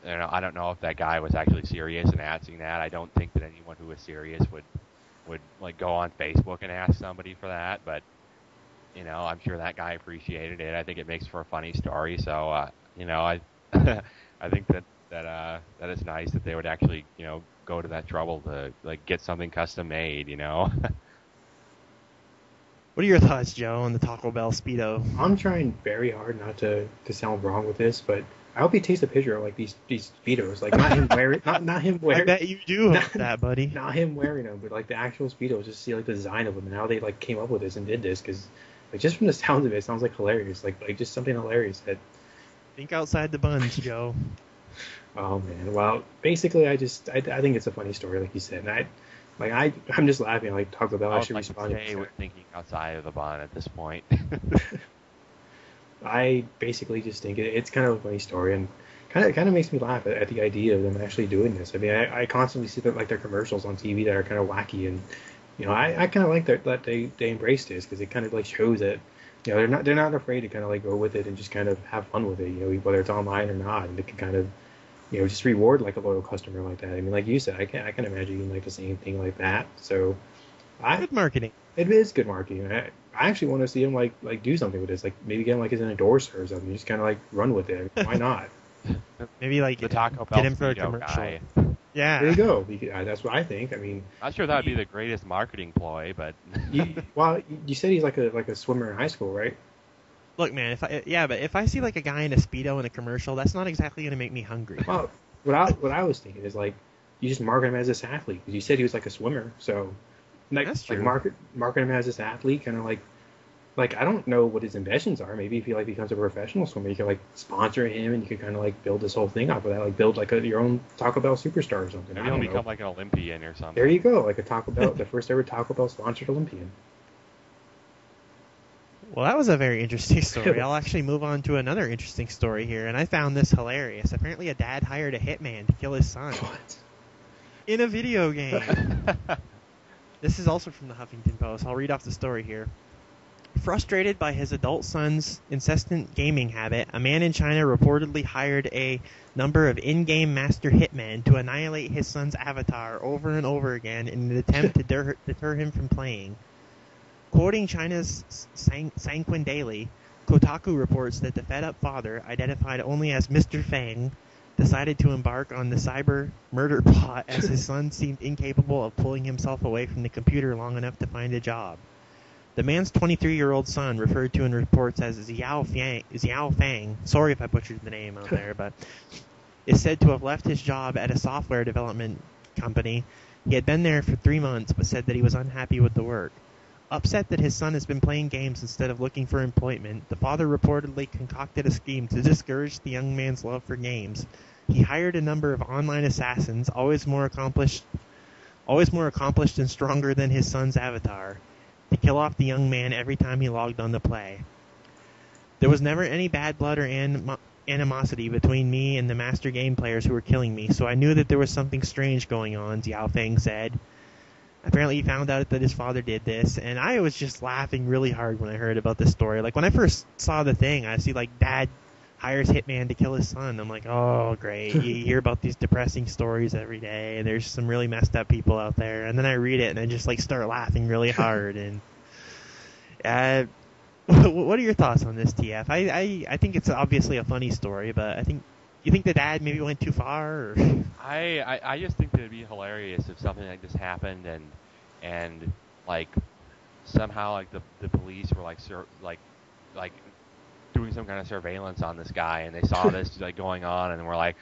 don't know if that guy was actually serious in asking that. I don't think that anyone who was serious would go on Facebook and ask somebody for that, but I'm sure that guy appreciated it. I think it makes for a funny story. So I I think that it's nice that they would actually go to that trouble to get something custom made. What are your thoughts, Joe, on the Taco Bell Speedo? I'm trying very hard not to sound wrong with this, but I hope he takes a picture of these Speedos, not him wearing, not him wearing. I bet you do hope that, buddy. Not him wearing them, but the actual Speedos. Just see the design of them and how they came up with this and did this, because just from the sound of it, it sounds hilarious, just something hilarious that. Think outside the buns, Joe. Oh man, well, basically, I think it's a funny story, like you said, and I'm just laughing. Taco Bell actually responded. We're thinking outside of the bun at this point. I basically just think it's kind of a funny story, and kind of makes me laugh at the idea of them actually doing this. I mean, I constantly see that their commercials on TV that are kind of wacky, and I kind of like that they embrace this, because it kind of shows that they're not afraid to kind of go with it and just kind of have fun with it. Whether it's online or not, and they can kind of just reward a loyal customer like that. I mean, like you said, I can imagine doing the same thing like that. So, good marketing. It is good marketing. I actually want to see him do something with this. Maybe get him as an endorser or something. Just kind of run with it. Why not? Maybe the Taco Bell get him for a commercial. Guy. Yeah. There you go. That's what I think. I mean, not sure that would be the greatest marketing ploy, but you said he's like a swimmer in high school, right? Look, man, but if I see a guy in a Speedo in a commercial, that's not exactly going to make me hungry. Well, what I was thinking is you just market him as this athlete, because you said he was a swimmer, so that's true. Market him as this athlete, kind of I don't know what his ambitions are. Maybe if he becomes a professional swimmer, you could sponsor him, and you could kind of build this whole thing off of that, build your own Taco Bell superstar or something. Maybe he'll become an Olympian or something. There you go, a Taco Bell, the first ever Taco Bell sponsored Olympian. Well, that was a very interesting story. I'll actually move on to another interesting story here, and I found this hilarious. Apparently, a dad hired a hitman to kill his son. What? In a video game. This is also from the Huffington Post. I'll read off the story here. Frustrated by his adult son's incessant gaming habit, a man in China reportedly hired a number of in-game master hitmen to annihilate his son's avatar over and over again in an attempt to deter him from playing. Quoting China's Sanquin Daily, Kotaku reports that the fed-up father, identified only as Mr. Fang, decided to embark on the cyber murder plot as his son seemed incapable of pulling himself away from the computer long enough to find a job. The man's 23-year-old son, referred to in reports as Xiao Fang, sorry if I butchered the name out there, but is said to have left his job at a software development company. He had been there for 3 months, but said that he was unhappy with the work. Upset that his son has been playing games instead of looking for employment, the father reportedly concocted a scheme to discourage the young man's love for games. He hired a number of online assassins, always more accomplished and stronger than his son's avatar, to kill off the young man every time he logged on to play. There was never any bad blood or animosity between me and the master game players who were killing me, so I knew that there was something strange going on, Xiao Feng said. apparently he found out that his father did this, and I was just laughing really hard when I heard about this story. Like, when I first saw the thing, I see, like, dad hires hitman to kill his son. I'm like, oh, great. You hear about these depressing stories every day, and there's some really messed up people out there. And then I read it, and I just, like, start laughing really hard. And what are your thoughts on this, TF? I think it's obviously a funny story, but you think the dad maybe went too far? Or? I just think that it'd be hilarious if something like this happened and like somehow like the police were like doing some kind of surveillance on this guy, and they saw this like going on, and were like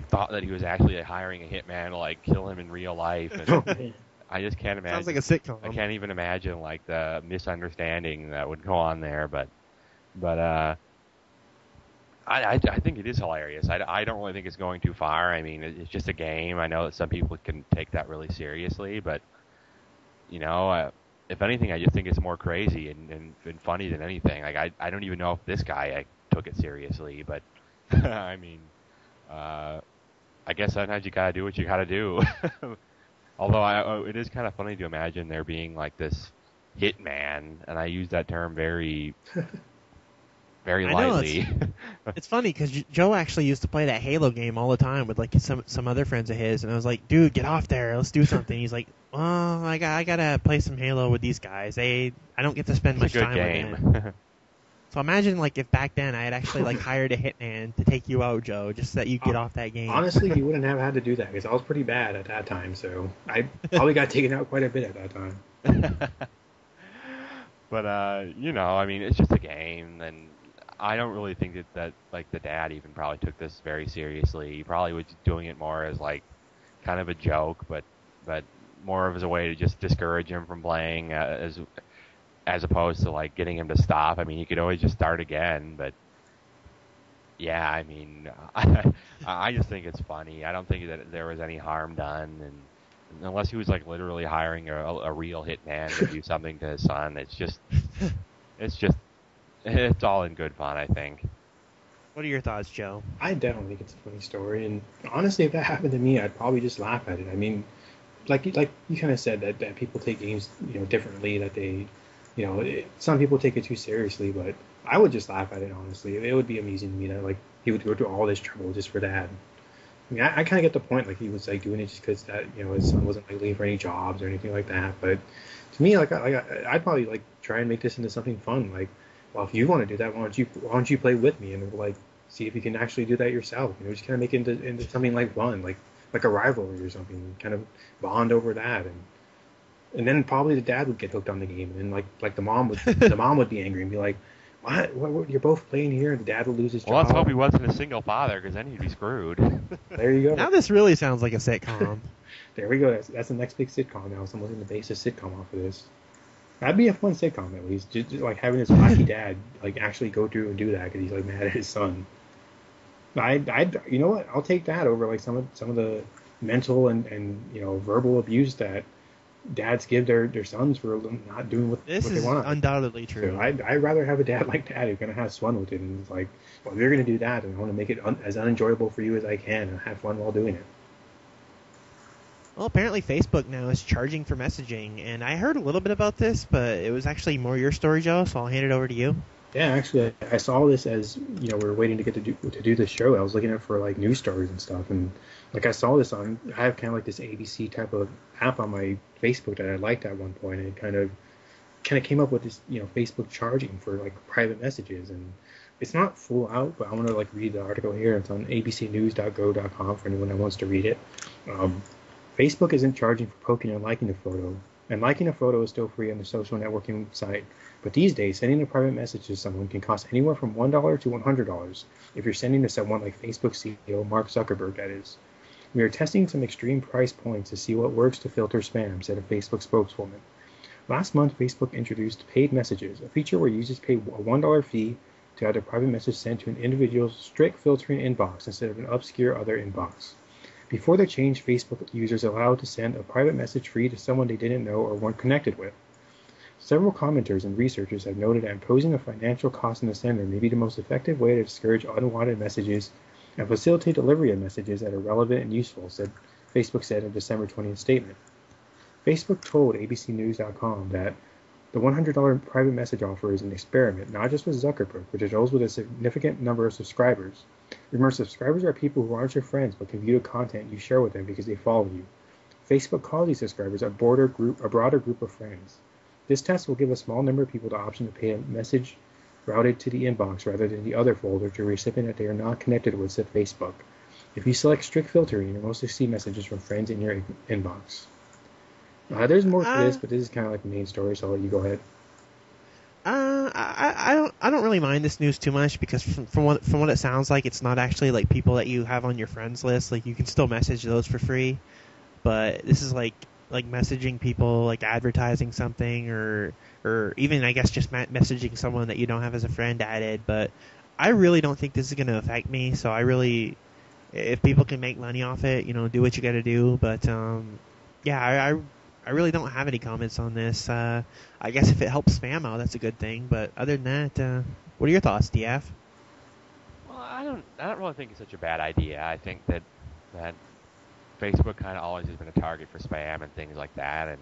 thought that he was actually hiring a hitman to like kill him in real life. And I just can't imagine. Sounds like a sitcom. I can't even imagine like the misunderstanding that would go on there. But I think it is hilarious. I don't really think it's going too far. I mean, it's just a game. I know that some people can take that really seriously, but you know, if anything, I just think it's more crazy and funny than anything. Like I don't even know if this guy took it seriously, but I mean, I guess sometimes you gotta do what you gotta do. Although it is kind of funny to imagine there being like this hitman, and I use that term very lightly. It's funny because Joe actually used to play that Halo game all the time with like some other friends of his, and I was like, dude, get off there, let's do something. He's like, well, I gotta play some Halo with these guys. I don't get to spend much time with them. So imagine like if back then I had actually like hired a hitman to take you out, Joe, just so that you get off that game. Honestly, you wouldn't have had to do that because I was pretty bad at that time, so I probably got taken out quite a bit at that time. But you know, I mean, it's just a game, and I don't really think that like the dad even probably took this very seriously. He probably was doing it more as like kind of a joke, but more of as a way to just discourage him from playing, as opposed to like getting him to stop. I mean, he could always just start again, but yeah, I mean, I just think it's funny. I don't think that there was any harm done, and unless he was like literally hiring a real hitman to do something to his son, it's all in good fun, I think. What are your thoughts, Joe? I definitely think it's a funny story, and honestly, if that happened to me, I'd probably just laugh at it. I mean, like you kind of said that people take games, differently. That they, some people take it too seriously, but I would just laugh at it. Honestly, it would be amusing to me that like he would go through all this trouble just for that. I mean, I kind of get the point. Like he was like doing it just because that his son wasn't like leaving for any jobs or anything like that. But to me, like I'd probably like try and make this into something fun. Like, well, if you want to do that, why don't you play with me and like see if you can actually do that yourself? Just kind of make it into something like fun, like a rivalry or something. Kind of bond over that, and then probably the dad would get hooked on the game, and then like the mom would be angry and be like, what you're both playing here, and the dad would lose his job. Well, let's hope he wasn't a single father, because then he'd be screwed. There you go. Now this really sounds like a sitcom. There we go. That's the next big sitcom now. Someone's going to base a sitcom off of this. That'd be a fun sitcom at least. Just like having his wacky dad like actually go through and do that because he's like mad at his son. I you know what? I'll take that over like some of the mental and verbal abuse that dads give their sons for not doing what they want. This is undoubtedly true. So I'd rather have a dad like that who kind of has fun with it and is like, well, if you're going to do that, and I want to make it as unenjoyable for you as I can and have fun while doing it. Well, apparently Facebook now is charging for messaging, and I heard a little bit about this, but it was actually more your story, Joe, so I'll hand it over to you. Yeah, actually, I saw this as, we were waiting to get to do this show. I was looking at for, like, news stories and stuff, and, like, I saw this on, I have kind of, like, this ABC type of app on my Facebook that I liked at one point, and it kind of came up with this, Facebook charging for, like, private messages, and it's not full out, but I want to, like, read the article here. It's on abcnews.go.com for anyone that wants to read it. Facebook isn't charging for poking and liking a photo, and liking a photo is still free on the social networking site. But these days, sending a private message to someone can cost anywhere from $1 to $100 if you're sending to someone like Facebook CEO Mark Zuckerberg, that is. We are testing some extreme price points to see what works to filter spam, said a Facebook spokeswoman. Last month, Facebook introduced paid messages, a feature where users pay a $1 fee to have their private message sent to an individual's strict filtering inbox instead of an obscure other inbox. Before the change, Facebook users allowed to send a private message free to someone they didn't know or weren't connected with. Several commenters and researchers have noted that imposing a financial cost on the sender may be the most effective way to discourage unwanted messages and facilitate delivery of messages that are relevant and useful, Facebook said in a December 20th statement. Facebook told ABCnews.com that the $100 private message offer is an experiment, not just with Zuckerberg, but it goes with a significant number of subscribers. Remember, subscribers are people who aren't your friends but can view the content you share with them because they follow you. Facebook calls these subscribers a broader group of friends. This test will give a small number of people the option to pay a message routed to the inbox rather than the other folder to a recipient that they are not connected with, said Facebook. If you select strict filtering, you'll mostly see messages from friends in your inbox. There's more to this, but this is kind of like the main story, so I'll let you go ahead. I don't really mind this news too much because from what it sounds like, it's not actually like people that you have on your friends list. Like you can still message those for free, but this is like messaging people, like advertising something, or even I guess just messaging someone that you don't have as a friend added. But I really don't think this is going to affect me. So if people can make money off it, do what you got to do. But yeah, I really don't have any comments on this. I guess if it helps spam out, that's a good thing. But other than that, what are your thoughts, DF? Well, I don't really think it's such a bad idea. I think that Facebook kind of always has been a target for spam and things like that. And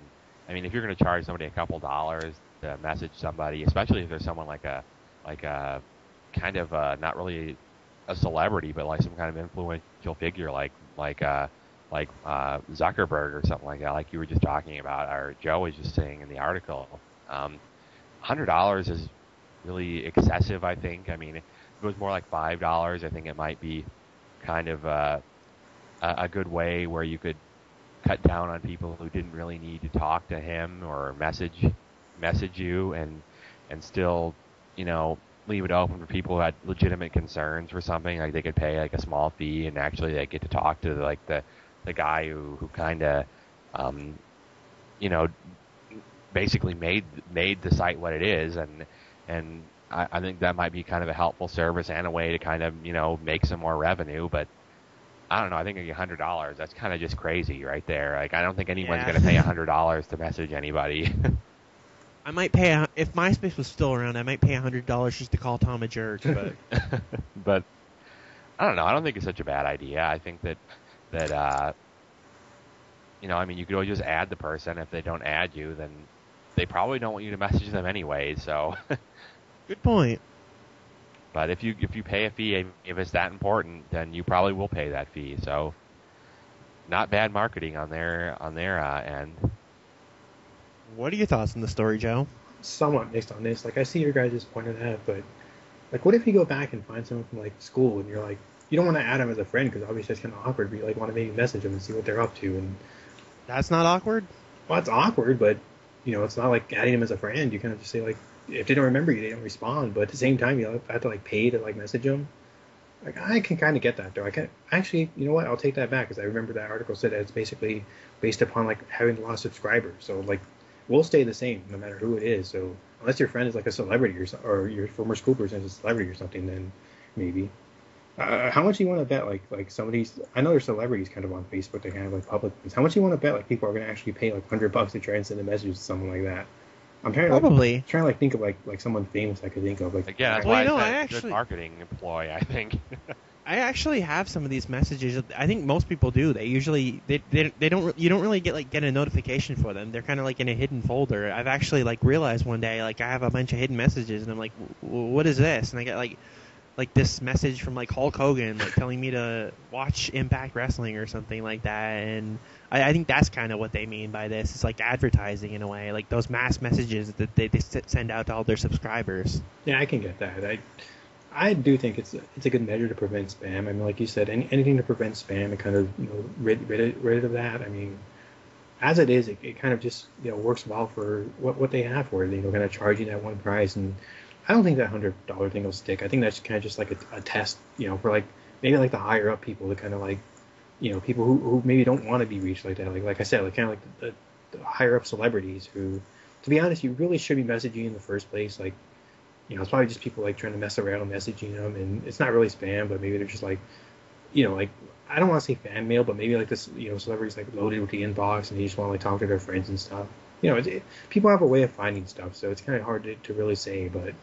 I mean, if you're going to charge somebody a couple dollars to message somebody, especially if there's someone like a kind of not really a celebrity, but like some kind of influential figure, like Zuckerberg or something like that, like you were just talking about, or Joe was just saying in the article. $100 is really excessive, I think. I mean, if it was more like $5, I think it might be kind of a good way where you could cut down on people who didn't really need to talk to him or message you, and still, leave it open for people who had legitimate concerns for something. Like they could pay like a small fee and actually they get to talk to like the guy who kind of basically made the site what it is, and I think that might be kind of a helpful service and a way to kind of make some more revenue. But I don't know, I think $100, that's kind of just crazy right there. Like I don't think anyone's going to pay $100 to message anybody. I might pay if MySpace was still around. I might pay $100 just to call Tom a jerk. But but I don't know. I don't think it's such a bad idea. I think that I mean, you could always just add the person. If they don't add you, then they probably don't want you to message them anyway. So good point. But if you pay a fee, if it's that important, then you probably will pay that fee. So not bad marketing on their end. What are your thoughts on the story, Joe? Somewhat mixed on this. Like, I see your guys' point of that, but like, what if you go back and find someone from like school and you're like, you don't want to add them as a friend because obviously it's kind of awkward, but you like want to maybe message them and see what they're up to, and that's not awkward. Well, it's awkward, but it's not like adding them as a friend. You kind of just say like, if they don't remember you, they don't respond. But at the same time, you have to like pay to like message them. Like, I can kind of get that though. I can actually, you know what? I'll take that back because I remember that article said that it's basically based upon like having a lot of subscribers. So like, we'll stay the same no matter who it is. So unless your friend is like a celebrity or your former school person is a celebrity or something, then maybe. How much do you want to bet like some of these? I know there's celebrities kind of on Facebook. They kind of like public ones. How much do you want to bet like people are going to actually pay like $100 to try and send a message to someone like that? I'm trying to think of like someone famous I could think of. Like yeah, that's why I said good marketing employee. I think. I actually have some of these messages. I think most people do. They usually they don't. You don't really get a notification for them. They're kind of like in a hidden folder. I've actually like realized one day like I have a bunch of hidden messages and I'm like, what is this? And I get like this message from like Hulk Hogan like telling me to watch Impact Wrestling or something like that. And I think that's kind of what they mean by this. It's like advertising in a way, like those mass messages that they send out to all their subscribers. Yeah, I can get that. I do think it's a good measure to prevent spam. I mean, like you said, anything to prevent spam and kind of rid of that. I mean, as it is, it kind of just works well for what they have for it. Kind of charging that one price, and I don't think that $100 thing will stick. I think that's kind of just like a test, for like maybe like the higher up people to kind of like, people who maybe don't want to be reached like that. Like I said, like kind of like the higher up celebrities who, to be honest, you really should be messaging in the first place. Like, it's probably just people like trying to mess around messaging them, and it's not really spam, but maybe they're just like, like I don't want to say fan mail, but maybe like this, celebrities like loaded with the inbox and they just want to like talk to their friends and stuff. People have a way of finding stuff, so it's kind of hard to really say, but.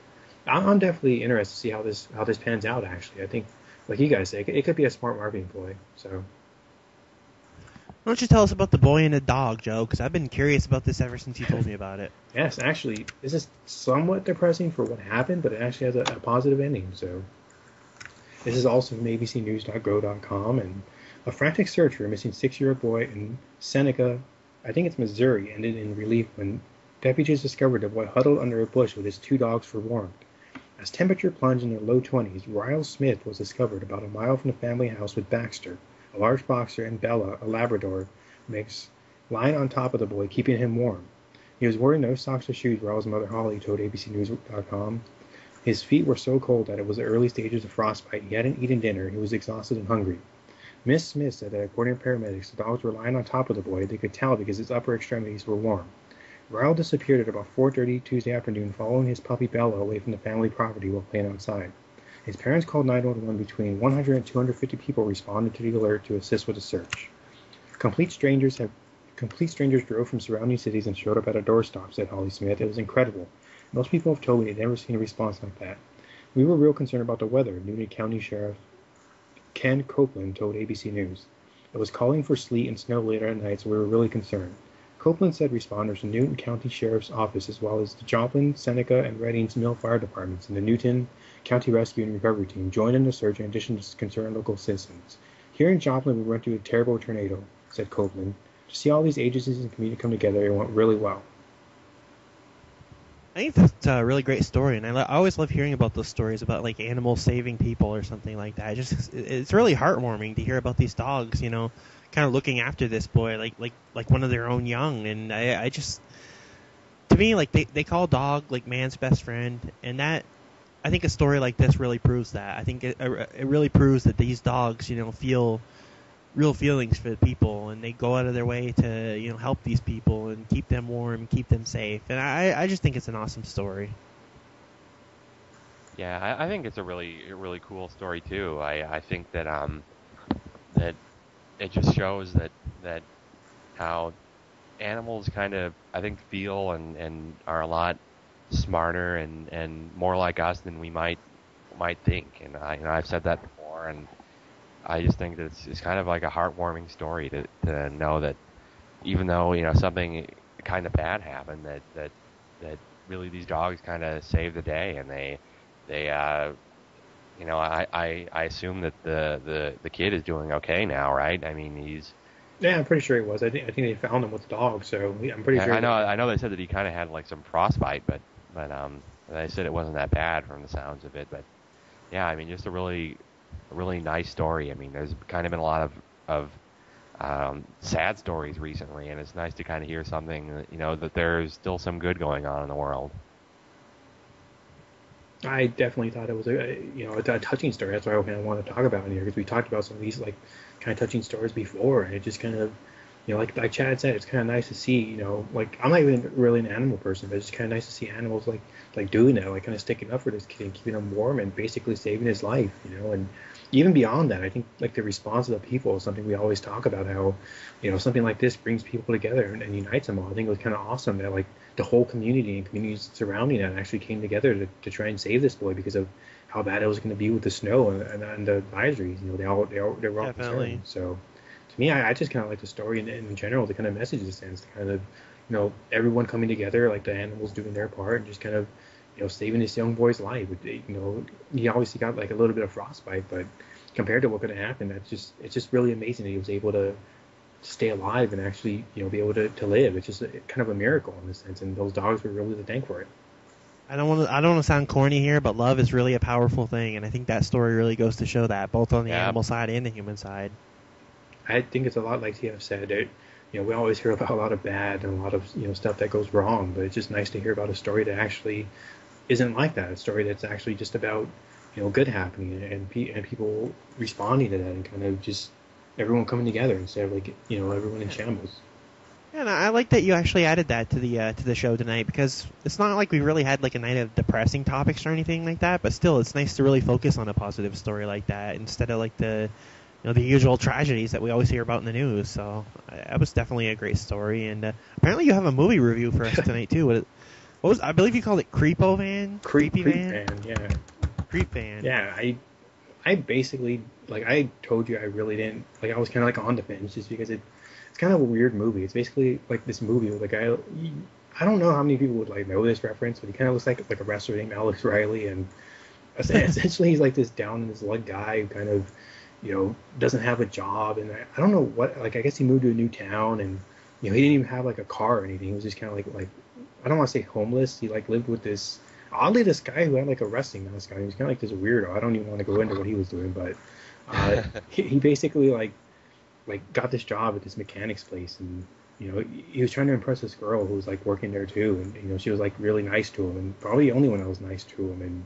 I'm definitely interested to see how this pans out. Actually, I think, like you guys say, it could be a smart marketing ploy. So, Why don't you tell us about the boy and the dog, Joe? Because I've been curious about this ever since you told me about it. Yes, actually, this is somewhat depressing for what happened, but it actually has a positive ending. So this is also from abcnews.go.com, and a frantic search for a missing 6-year-old boy in Seneca, I think it's Missouri, ended in relief when deputies discovered the boy huddled under a bush with his 2 dogs for warmth. As temperature plunged in the low 20s, Ryle Smith was discovered about a mile from the family house with Baxter, a large boxer, and Bella, a Labrador mix, lying on top of the boy, keeping him warm. He was wearing no socks or shoes, Ryle's mother Holly told abcnews.com. His feet were so cold that it was the early stages of frostbite. He hadn't eaten dinner. He was exhausted and hungry. Miss Smith said that according to paramedics, the dogs were lying on top of the boy. They could tell because his upper extremities were warm. Ryle disappeared at about 4:30 Tuesday afternoon following his puppy Bella away from the family property while playing outside. His parents called 911. Between 100 and 250 people responded to the alert to assist with the search. Complete strangers drove from surrounding cities and showed up at our doorstop, said Holly Smith. It was incredible. Most people have told me they'd never seen a response like that. We were real concerned about the weather, Newton County Sheriff Ken Copeland told ABC News. It was calling for sleet and snow later at night, so we were really concerned. Copeland said responders from Newton County Sheriff's Office, as well as the Joplin, Seneca, and Redding's Mill Fire Departments and the Newton County Rescue and Recovery Team, joined in the search in addition to concerned local citizens. Here in Joplin, we went through a terrible tornado, said Copeland. To see all these agencies and community come together, it went really well. I think that's a really great story, and I always love hearing about those stories about like animals saving people or something like that. It's really heartwarming to hear about these dogs, kind of looking after this boy like one of their own young. And I just, to me, like they call dog like man's best friend, and that I think a story like this really proves that. I think it really proves that these dogs, feel real feelings for the people, and they go out of their way to help these people and keep them warm, keep them safe. And I just think it's an awesome story. Yeah, I think it's a really cool story too. I think that that it just shows that how animals kind of, I think, feel and are a lot smarter and more like us than we might think. And I've said that before, and I just think that it's kind of like a heartwarming story to know that even though something kind of bad happened, that really these dogs kind of saved the day, and they I assume that the kid is doing okay now, right? I mean, he's. Yeah, I'm pretty sure he was. I think they found him with the dog, so I'm pretty sure. I know they said that he kind of had like some frostbite, but they said it wasn't that bad from the sounds of it. But yeah, I mean, just a really nice story. I mean, there's kind of been a lot of sad stories recently, and it's nice to kind of hear something that there's still some good going on in the world. I definitely thought it was a touching story. That's why I kind of want to talk about it here, because we talked about some of these like kind of touching stories before, and it just kind of like Chad said, it's kind of nice to see like I'm not even really an animal person, but it's kind of nice to see animals like doing that, like kind of sticking up for this kid and keeping him warm and basically saving his life, and even beyond that, I think like the response of the people is something we always talk about, how something like this brings people together and unites them all. I think it was kind of awesome that like the whole community and communities surrounding that actually came together to try and save this boy because of how bad it was going to be with the snow and the advisories. They were all concerned. So to me, I just kind of like the story in general, the kind of message it sends, to kind of everyone coming together, like the animals doing their part, and just kind of saving this young boy's life. He obviously got like a little bit of frostbite, but compared to what could have happened, it's just really amazing that he was able to stay alive and actually be able to live. It's just kind of a miracle in a sense, and those dogs were really to thank for it. I don't want to sound corny here, but love is really a powerful thing, and I think that story really goes to show that, both on the animal side and the human side. I think it's a lot like TF said. We always hear about a lot of bad and a lot of stuff that goes wrong, but it's just nice to hear about a story that actually isn't like that. A story that's actually just about good happening and people responding to that, and kind of just everyone coming together instead of like everyone in shambles. Yeah, and I like that you actually added that to the show tonight, because it's not like we really had like a night of depressing topics or anything like that, but still it's nice to really focus on a positive story like that instead of like the usual tragedies that we always hear about in the news. So that was definitely a great story, and apparently you have a movie review for us tonight too. What was, I believe you called it Creepo Van? Creepy Van, yeah. Creep Van. Yeah, I basically, like, I told you I really didn't, like, I was kind of like on the fence just because it's kind of a weird movie. It's basically like this movie with a guy. I don't know how many people would like know this reference, but he kind of looks like a wrestler named Alex Riley, and essentially he's like this down in his luck guy who kind of, doesn't have a job, and I don't know what, like, I guess he moved to a new town, and he didn't even have like a car or anything. He was just kind of like I don't want to say homeless. He like lived with this guy who had like a wrestling mask on. He was kind of like this weirdo. I don't even want to go into what he was doing, but he basically like got this job at this mechanics place, and he was trying to impress this girl who was like working there too, and she was like really nice to him, and probably the only one that was nice to him, and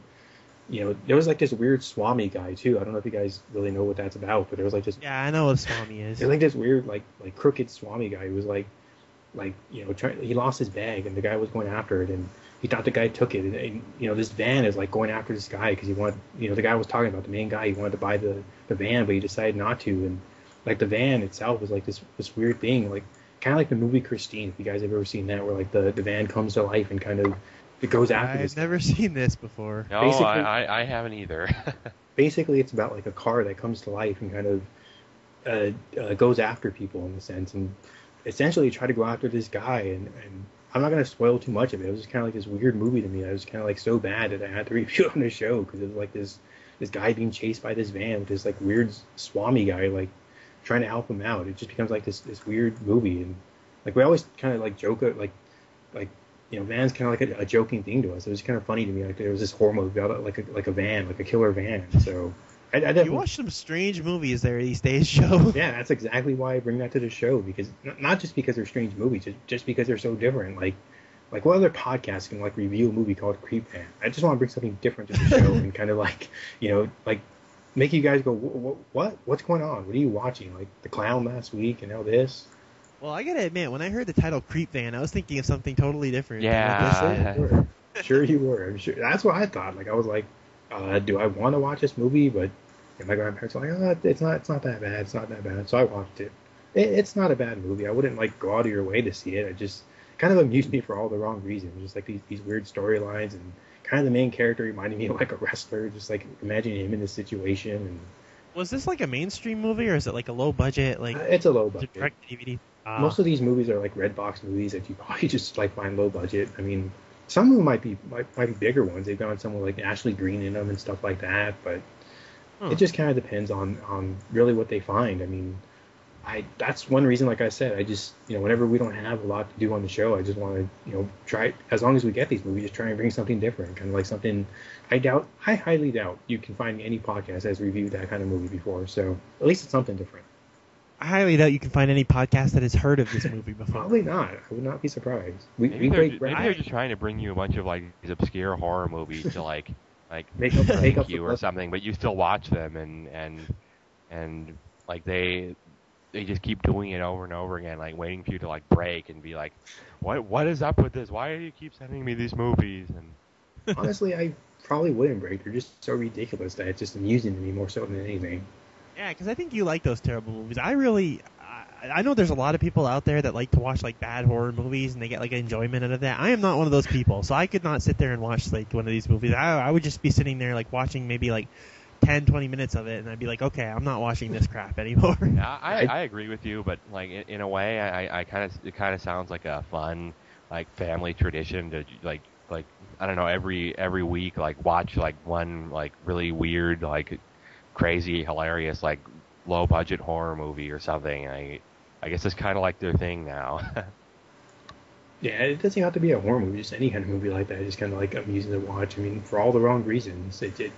there was like this weird Swami guy too. I don't know if you guys really know what that's about, but there was like this. Yeah, I know what Swami is. There's like this weird like crooked Swami guy who was like he lost his bag, and the guy was going after it, and he thought the guy took it, and this van is like going after this guy because he wanted, the guy was talking about the main guy. He wanted to buy the van, but he decided not to, and like the van itself was like this weird thing, like kind of like the movie Christine. If you guys have ever seen that, where like the van comes to life and kind of it goes after this. I've never seen this before. No, I haven't either. Basically, it's about like a car that comes to life and kind of goes after people in a sense, and essentially try to go after this guy. And I'm not going to spoil too much of it. It was just kind of like this weird movie to me. It was kind of like so bad that I had to review it on the show because it was like this guy being chased by this van with this like weird Swami guy like trying to help him out. It just becomes like this weird movie, and like we always kind of like joke like van's kind of like a joking thing to us. It was kind of funny to me. Like there was this horror movie about like a van, like a killer van. So I definitely, you watch some strange movies there these days, Joe. Yeah, that's exactly why I bring that to the show, because not just because they're strange movies, just because they're so different. Like what other podcast can like review a movie called Creep Fan? I just want to bring something different to the show and kind of like like make you guys go, what's going on? What are you watching? Like The Clown last week, and now this. Well, I gotta admit, when I heard the title Creep Fan, I was thinking of something totally different. Yeah. Sure you were. I'm sure. That's what I thought. Like I was like, do I want to watch this movie? But my grandparents were like, it's not that bad. It's not that bad. So I watched it. It's not a bad movie. I wouldn't like go out of your way to see it. It just kind of amused me for all the wrong reasons. Just like these weird storylines, and kind of the main character reminded me of like a wrestler. Just like imagining him in this situation. And was this like a mainstream movie, or is it like a low budget? Like it's a low budget. Direct DVD. Most of these movies are like red box movies that you probably just like find low budget. I mean, some of them might be bigger ones. They've gone somewhere like Ashley Green in them and stuff like that. But it just kind of depends on really what they find. I mean, that's one reason. Like I said, I just whenever we don't have a lot to do on the show, I just want to try, as long as we get these movies, just try and bring something different, kind of like something. I highly doubt you can find any podcast that has reviewed that kind of movie before. So at least it's something different. I highly doubt you can find any podcast that has heard of this movie before. Probably not. I would not be surprised. Maybe they're just trying to bring you a bunch of like these obscure horror movies to like make up you or something, but you still watch them, and like they just keep doing it over and over again, like waiting for you to like break and be like, what is up with this? Why do you keep sending me these movies? And honestly, I probably wouldn't break. They're just so ridiculous that it's just amusing to me more so than anything. Yeah, because I think you like those terrible movies. I know there's a lot of people out there that like to watch like bad horror movies and they get like enjoyment out of that. I am not one of those people, so I could not sit there and watch like one of these movies. I would just be sitting there like watching maybe like 10, 20 minutes of it, and I'd be like, okay, I'm not watching this crap anymore. Yeah, I agree with you, but like in a way, it kind of sounds like a fun like family tradition to like I don't know, every week like watch like one like really weird like crazy hilarious like low budget horror movie or something. I guess it's kind of like their thing now. Yeah, it doesn't have to be a horror movie. Just any kind of movie like that is kind of like amusing to watch. I mean, for all the wrong reasons. To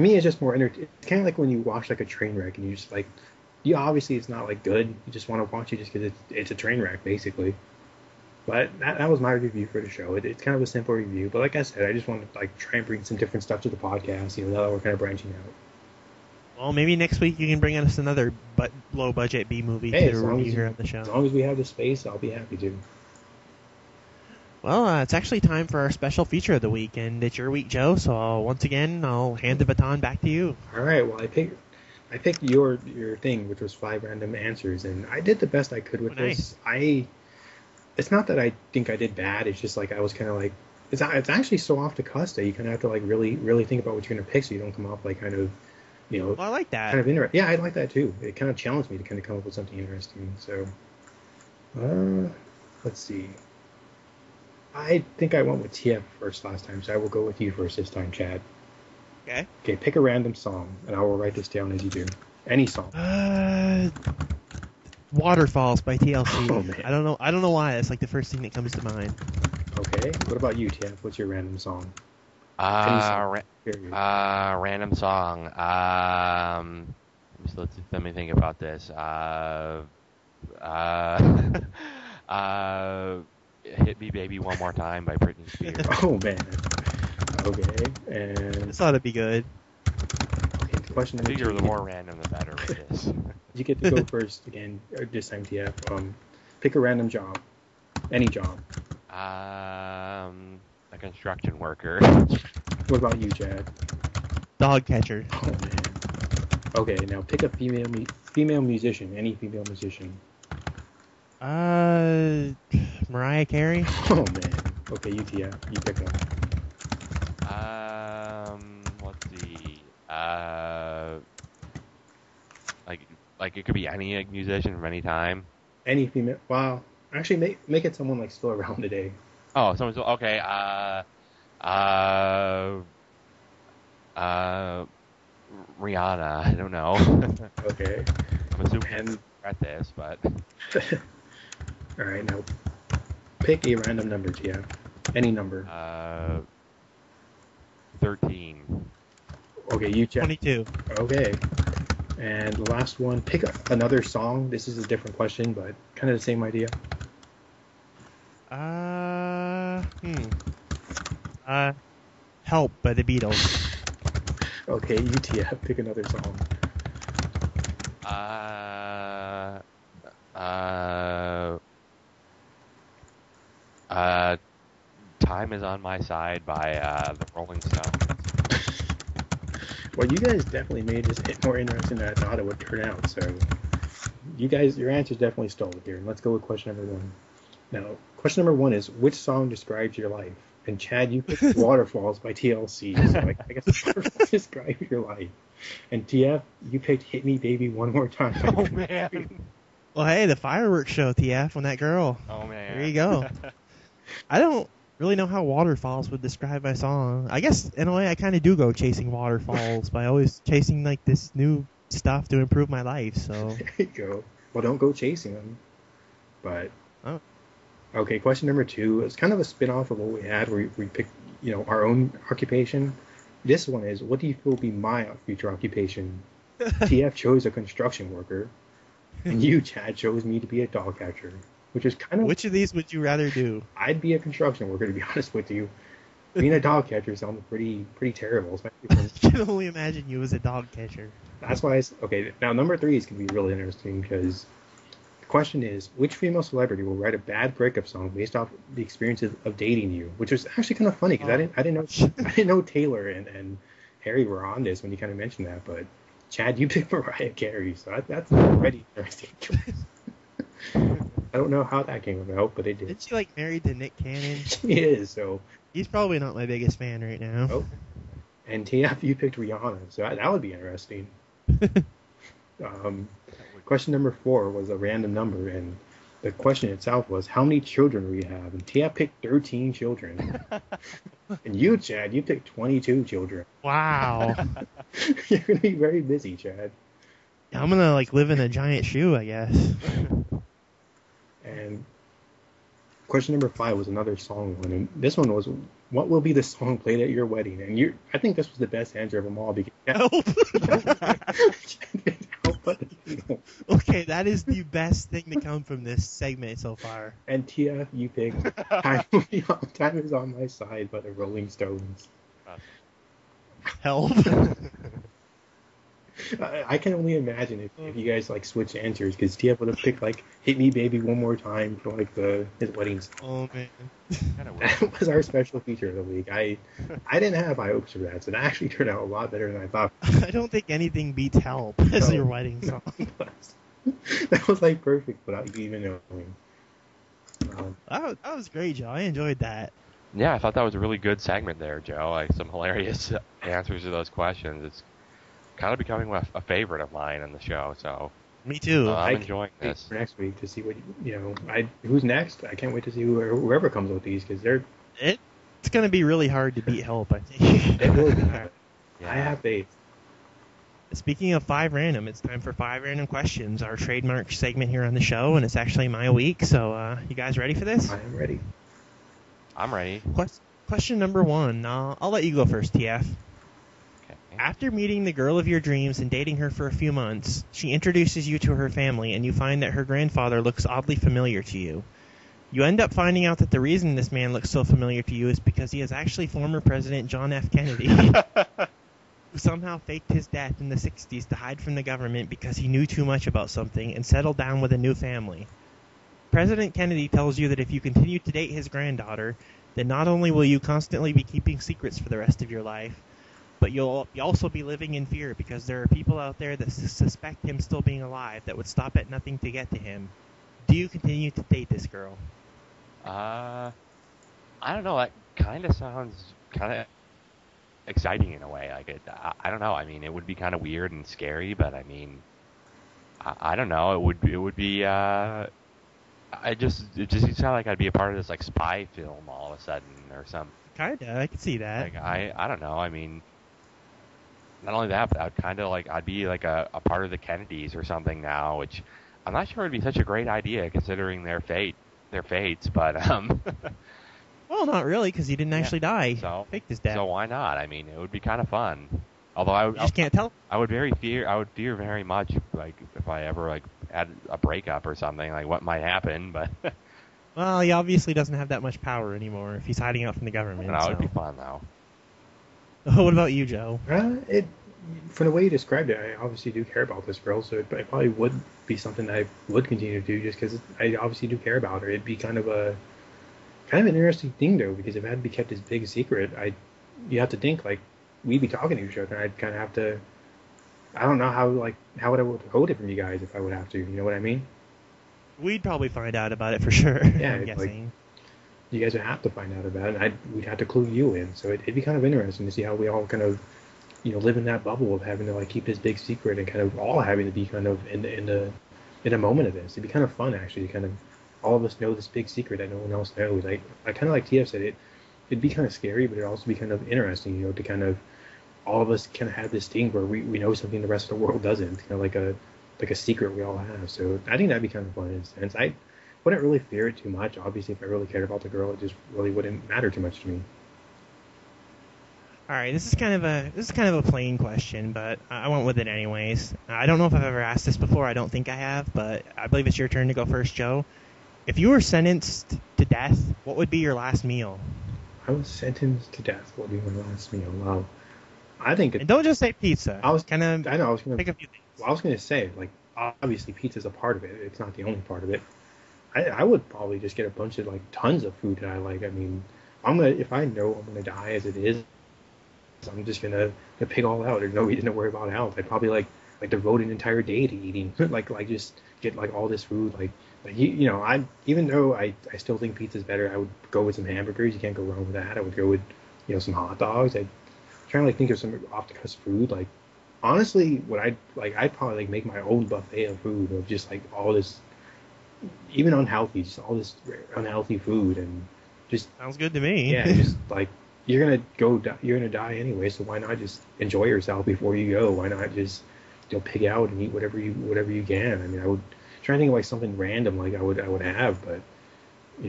me, it's just more entertaining. It's kind of like when you watch like a train wreck and you just like, obviously it's not like good. You just want to watch it just because it's a train wreck basically. But that was my review for the show. It's kind of a simple review, but like I said, I just wanted to like try and bring some different stuff to the podcast. Now that we're kind of branching out. Well, maybe next week you can bring us another low budget B movie to review here on the show. As long as we have the space, I'll be happy to. Well, it's actually time for our special feature of the week, and it's your week, Joe. So once again, I'll hand the baton back to you. All right. Well, I picked your thing, which was 5 random answers, and I did the best I could with this. It's not that I think I did bad. It's just like I was kind of like it's actually so off the cuff that you kind of have to like really really think about what you're gonna pick, so you don't come off like kind of Well, I like that. kind of interesting. Yeah, I like that too. It kind of challenged me to kind of come up with something interesting. So, let's see. I think I went with TF first last time, so I will go with you first this time, Chad. Okay. Okay, pick a random song, and I will write this down as you do. Any song. Waterfalls by TLC. Oh, man. I don't know why. That's like the first thing that comes to mind. Okay. What about you, TF? What's your random song? Random song. Let me think about this. Hit Me Baby One More Time by Britney Spears. Oh, man. Okay, and... This ought to be good. Okay, question number 2. Figure the more random, the better with this. You get to go first again, this time, TF. Pick a random job. Any job. A construction worker. What about you, Chad? Dog catcher. Oh, man. Okay, now pick a female musician. Any female musician. Mariah Carey. Oh, man. Okay, you, TF. You pick one. Let's see. Like it could be any musician from any time. Any female. Wow. Actually, make it someone like still around today. Oh, someone's okay. Rihanna. I don't know. Okay. I'm assuming at this, but. All right, now pick a random number, TF. Any number. 13. Okay, you check. 22. Okay. And the last one, pick another song. This is a different question, but kind of the same idea. Help by the Beatles. Okay, UTF, pick another song. Time Is on My Side by the Rolling Stones. Well, you guys definitely made this more interesting than I thought it would turn out, so you guys, your answers definitely stole it here. And let's go with question number 1. Now, question number 1 is, which song describes your life? And Chad, you picked Waterfalls by TLC, so I guess Waterfalls describe your life. And TF, you picked Hit Me Baby One More Time. Oh, man. Well, hey, the fireworks show, TF, on that girl. Oh, man. There you go. I don't really know how Waterfalls would describe my song. I guess, in a way, I kind of do go chasing waterfalls by always chasing, like, this new stuff to improve my life, so... There you go. Well, don't go chasing them. But... Oh. Okay, question number 2 is kind of a spin-off of what we had, where we picked, our own occupation. This one is, what do you feel will be my future occupation? TF chose a construction worker, and you, Chad, chose me to be a dog catcher, which is kind of... Which of these would you rather do? I'd be a construction worker, to be honest with you. Being a dog catcher sounds pretty terrible. I can only imagine you as a dog catcher. That's why okay, now number 3 is going to be really interesting, because the question is, which female celebrity will write a bad breakup song based off the experiences of dating you? Which was actually kind of funny, because I didn't know Taylor and Harry were on this when you kind of mentioned that, but Chad, you picked Mariah Carey, so that's already interesting. I don't know how that came about, but it did. Isn't she, like, married to Nick Cannon? She is, so... He's probably not my biggest fan right now. Oh. And TF, you picked Rihanna, so that would be interesting. Question number 4 was a random number, and the question itself was, how many children will you have? And TF picked 13 children. And you, Chad, you picked 22 children. Wow. You're going to be very busy, Chad. I'm going to, like, live in a giant shoe, I guess. And question number 5 was another song one, and this one was, what will be the song played at your wedding? And I think this was the best answer of them all, because Help! Okay, that is the best thing to come from this segment so far. And TF, you picked Time Is on My Side by the Rolling Stones. Help! I can only imagine if you guys like switch answers, because TF would have picked like "Hit Me Baby One More Time" for like his wedding song. Oh man, that was our special feature of the week. I didn't have high hopes for that, so that actually turned out a lot better than I thought. I don't think anything beats "Help" as your wedding song. That was like perfect without you even knowing. That was great, Joe. I enjoyed that. Yeah, I thought that was a really good segment there, Joe. Like some hilarious answers to those questions. It's kind of becoming a favorite of mine on the show. So Me too. I'm I enjoying can't wait this. for next week to see what who's next. I can't wait to see whoever comes with these because It's going to be really hard to beat Help, I think. it will be. Yeah. I have faith. Speaking of 5 random, it's time for 5 random questions, our trademark segment here on the show, and it's actually my week. So, you guys ready for this? I am ready. I'm ready. Question number 1. I'll let you go first, TF. Okay. After meeting the girl of your dreams and dating her for a few months, she introduces you to her family, and you find that her grandfather looks oddly familiar to you. You end up finding out that the reason this man looks so familiar to you is because he is actually former President John F. Kennedy, who somehow faked his death in the 60s to hide from the government because he knew too much about something and settled down with a new family. President Kennedy tells you that if you continue to date his granddaughter, then not only will you constantly be keeping secrets for the rest of your life, but you'll also be living in fear because there are people out there that suspect him still being alive that would stop at nothing to get to him. Do you continue to date this girl? I don't know. That kind of sounds kind of exciting in a way. Like I don't know. I mean, it would be kind of weird and scary, but I mean, I don't know. It would be. It just sound like I'd be a part of this like spy film all of a sudden or something. Kinda, I could see that. Like I don't know. I mean, not only that, but I'd be like a part of the Kennedys or something now, which I'm not sure would be such a great idea considering their fates, but Well, not really, because he didn't actually die. So Faked his death. So why not? I mean, it would be kind of fun. Although I You just can't tell. I would fear very much like if I ever like had a breakup or something, like what might happen. But Well, he obviously doesn't have that much power anymore if he's hiding out from the government. it would be fun though. What about you, Joe? From the way you described it, I obviously do care about this girl, so it probably would be something I would continue to do just because I obviously do care about her. It'd be kind of an interesting thing though, because if it had to be kept as big a secret, you have to think like we'd be talking to each other, and I'd kind of have to. I don't know how would I withhold it from you guys if I would have to. You know what I mean? We'd probably find out about it for sure. Yeah, I'm guessing. You guys would have to find out about it, and we'd have to clue you in. So it'd be kind of interesting to see how we all kind of, live in that bubble of having to like keep this big secret and kind of all having to be kind of in a moment of this. It'd be kind of fun actually to kind of all of us know this big secret that no one else knows. I kind of like TF said it'd be kind of scary, but it'd also be kind of interesting, to kind of all of us kind of have this thing where we know something the rest of the world doesn't, kind of like a secret we all have. So I think that'd be kind of fun in a sense. I wouldn't really fear it too much. Obviously, if I really cared about the girl, it just really wouldn't matter too much to me. All right, this is kind of a plain question, but I went with it anyways. I don't know if I've ever asked this before. I don't think I have, but I believe it's your turn to go first, Joe. If you were sentenced to death, what would be your last meal? I was sentenced to death. What would be my last meal? Wow. I think. And don't just say pizza. I was kind of. I know. I was gonna pick a few things. Well, I was gonna say like obviously pizza's a part of it. It's not the only part of it. I would probably just get a bunch of like tons of food that I like. I mean, if I know I'm gonna die as it is, I'm just gonna pig all out. There's no reason to worry about health. I'd probably like devote an entire day to eating. like just get like all this food. I even though I still think pizza's better, I would go with some hamburgers. You can't go wrong with that. I would go with some hot dogs. I'd try to think of some off the cuff food. Like honestly, what I'd probably make my own buffet of food of just like all this, even unhealthy, just all this unhealthy food and just sounds good to me. Yeah, just like you're gonna die anyway, so why not just enjoy yourself before you go? Why not just pig out and eat whatever you can? I mean, I would try to think of like something random like I would have, but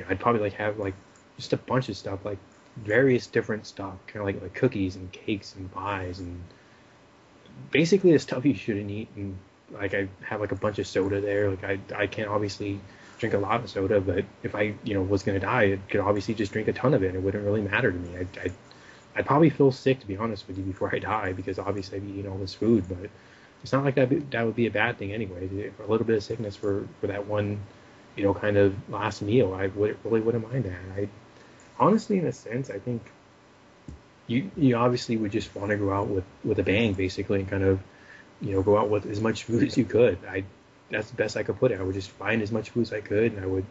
I'd probably have just a bunch of stuff, like various different stuff, kind of like cookies and cakes and pies and basically the stuff you shouldn't eat. And I have a bunch of soda there. I can't obviously drink a lot of soda, but if I was gonna die, I could obviously just drink a ton of it. It wouldn't really matter to me. I'd probably feel sick, to be honest with you, before I die, because obviously I'd be eating all this food. But it's not like that would be a bad thing anyway. For a little bit of sickness for that one, kind of last meal, I really wouldn't mind that. Honestly, in a sense, I think you obviously would just want to go out with a bang, basically, and kind of go out with as much food as you could. That's the best I could put it. I would just find as much food as I could, and I would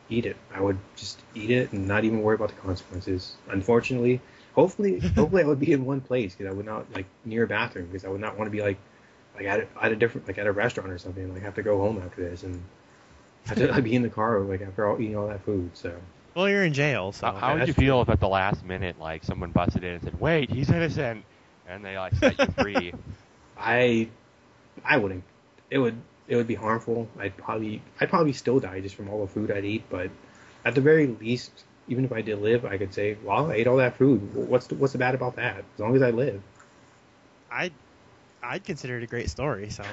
eat it. I would just eat it and not even worry about the consequences. Unfortunately, hopefully I would be in one place because I would not like near a bathroom because I would not want to be like at a different like at a restaurant or something and like have to go home after this and have to like, be in the car like after eating all that food. So Well, you're in jail, so. How would you feel if at the last minute, like, someone busted in and said, "Wait, he's innocent," and they like set you free? I wouldn't. It would be harmful. I'd probably still die just from all the food I'd eat. But at the very least, even if I did live, I could say, well, I ate all that food. What's the bad about that? As long as I live. I'd consider it a great story. So, how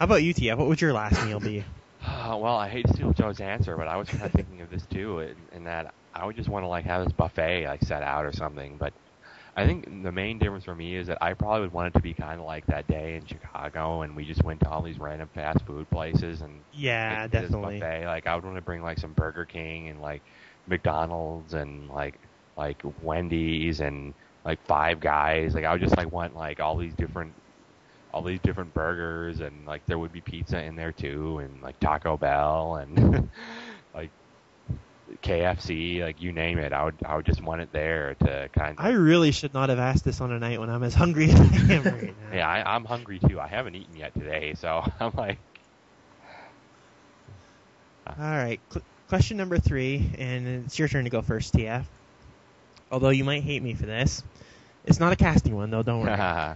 about you, TF? What would your last meal be? Well, I hate to steal Joe's answer, but I was kind of thinking of this too, in that I would just want to like have this buffet like set out or something. But I think the main difference for me is that I probably would want it to be kind of like that day in Chicago, and we just went to all these random fast food places and Yeah, did this definitely. buffet. Like I would want to bring like some Burger King and like McDonald's and like Wendy's and like Five Guys. Like I would just like want like all these different burgers, and like there would be pizza in there too, and like Taco Bell and like KFC, like you name it. I would just want it there to kind of. I really should not have asked this on a night when I'm as hungry as I am right now. Yeah, I'm hungry too. I haven't eaten yet today, so I'm like. All right, question number 3, and it's your turn to go first, TF. Although you might hate me for this. It's not a casting one, though, don't worry.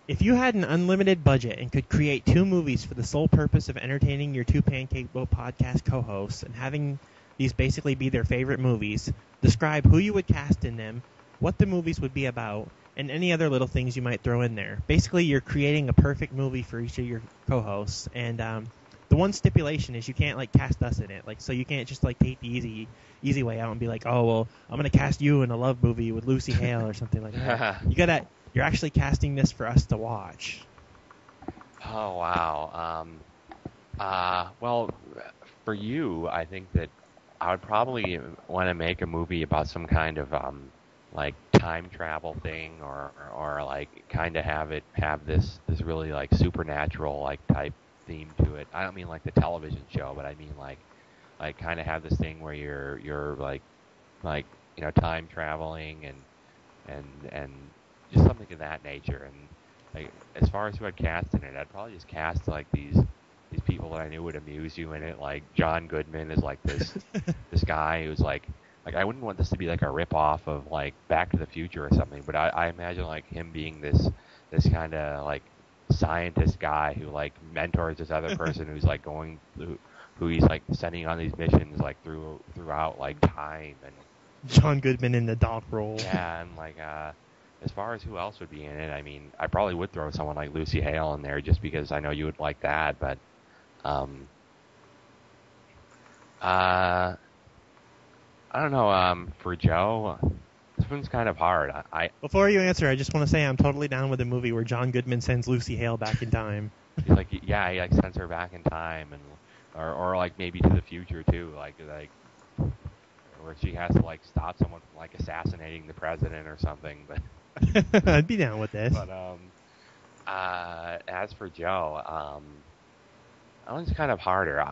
If you had an unlimited budget and could create 2 movies for the sole purpose of entertaining your 2 Pancake Boat podcast co-hosts and having these basically be their favorite movies, describe who you would cast in them, what the movies would be about, and any other little things you might throw in there. Basically, you're creating a perfect movie for each of your co-hosts, and the one stipulation is you can't like cast us in it. Like, so you can't just like take the easy way out and be like, oh well, I'm gonna cast you in a love movie with Lucy Hale or something like that. You're actually casting this for us to watch. Oh wow. Well, for you, I think that I would probably want to make a movie about some kind of like time travel thing, or like kind of have this really like supernatural like type theme to it. I don't mean like the television show, but I mean like kind of have this thing where you're like time traveling and just something of that nature. And like as far as who I'd cast in it, I'd probably just cast like these people that I knew would amuse you in it. Like John Goodman is like this this guy who's like I wouldn't want this to be like a rip off of like Back to the Future or something, but I imagine like him being this kind of like scientist guy who like mentors this other person who's like going who he's like sending on these missions like throughout like time. And John Goodman in the doc role. yeah, and like as far as who else would be in it, I mean, I probably would throw someone like Lucy Hale in there just because I know you would like that. But I don't know. For Joe, this one's kind of hard. Before you answer, I just want to say I'm totally down with a movie where John Goodman sends Lucy Hale back in time. He's like, yeah, he like sends her back in time, and or like maybe to the future too, like where she has to like stop someone from like assassinating the president or something. But I'd be down with this. But as for Joe, that one's kind of harder.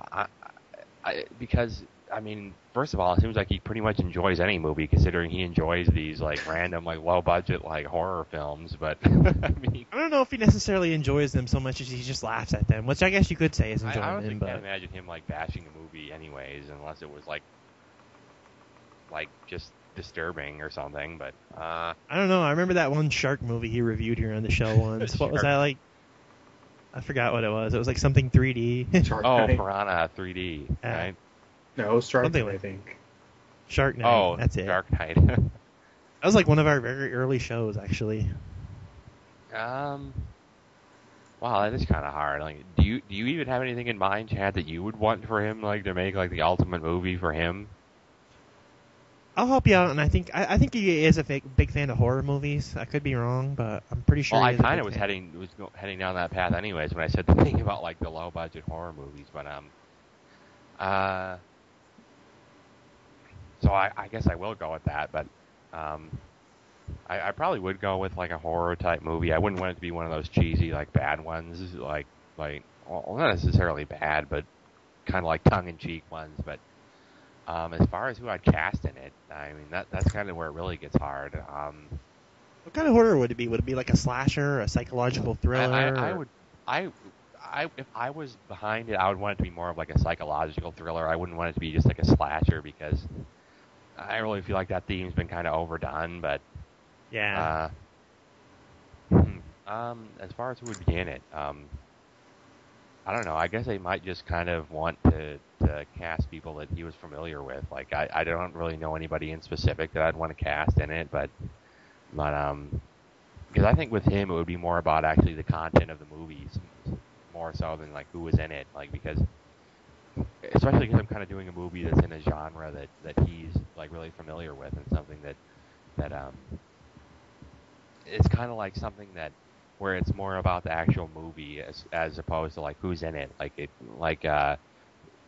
Because I mean, first of all, it seems like he pretty much enjoys any movie, considering he enjoys these like random, like low budget, like horror films. But I mean, I don't know if he necessarily enjoys them so much as he just laughs at them, which I guess you could say is enjoying I them. can't imagine him like bashing a movie, anyways, unless it was like just disturbing or something. But I don't know. I remember that one shark movie he reviewed here on the show once. What was that like? I forgot what it was. It was like something 3D. Shark oh, Night. Piranha 3D, right? No, Shark Something Night, like- I think. Shark Night. Oh, that's it. Shark Night. That was like one of our very early shows, actually. Wow, that is kind of hard. Like, do you even have anything in mind, Chad, that you would want for him, like to make like the ultimate movie for him? I'll help you out, and I think he is a big fan of horror movies. I could be wrong, but I'm pretty sure. Well, he I is a kind big of was fan. heading down that path anyways when I said the thing about like the low budget horror movies. But so I guess I will go with that. But I probably would go with like a horror type movie. I wouldn't want it to be one of those cheesy like bad ones, like well, not necessarily bad, but kind of like tongue in cheek ones. But As far as who I'd cast in it, I mean that's kind of where it really gets hard. What kind of horror would it be? Would it be like a slasher, a psychological thriller? I would if I was behind it, I would want it to be more of like a psychological thriller. I wouldn't want it to be just like a slasher because I really feel like that theme's been kind of overdone. But Yeah. as far as who would be in it, I don't know. I guess they might just kind of want to cast people that he was familiar with. Like I don't really know anybody in specific that I'd want to cast in it, but because I think with him it would be more about actually the content of the movies, more so than like who was in it. Like because especially because I'm kind of doing a movie that's in a genre that he's like really familiar with, and something that it's kind of like something that where it's more about the actual movie as opposed to like who's in it.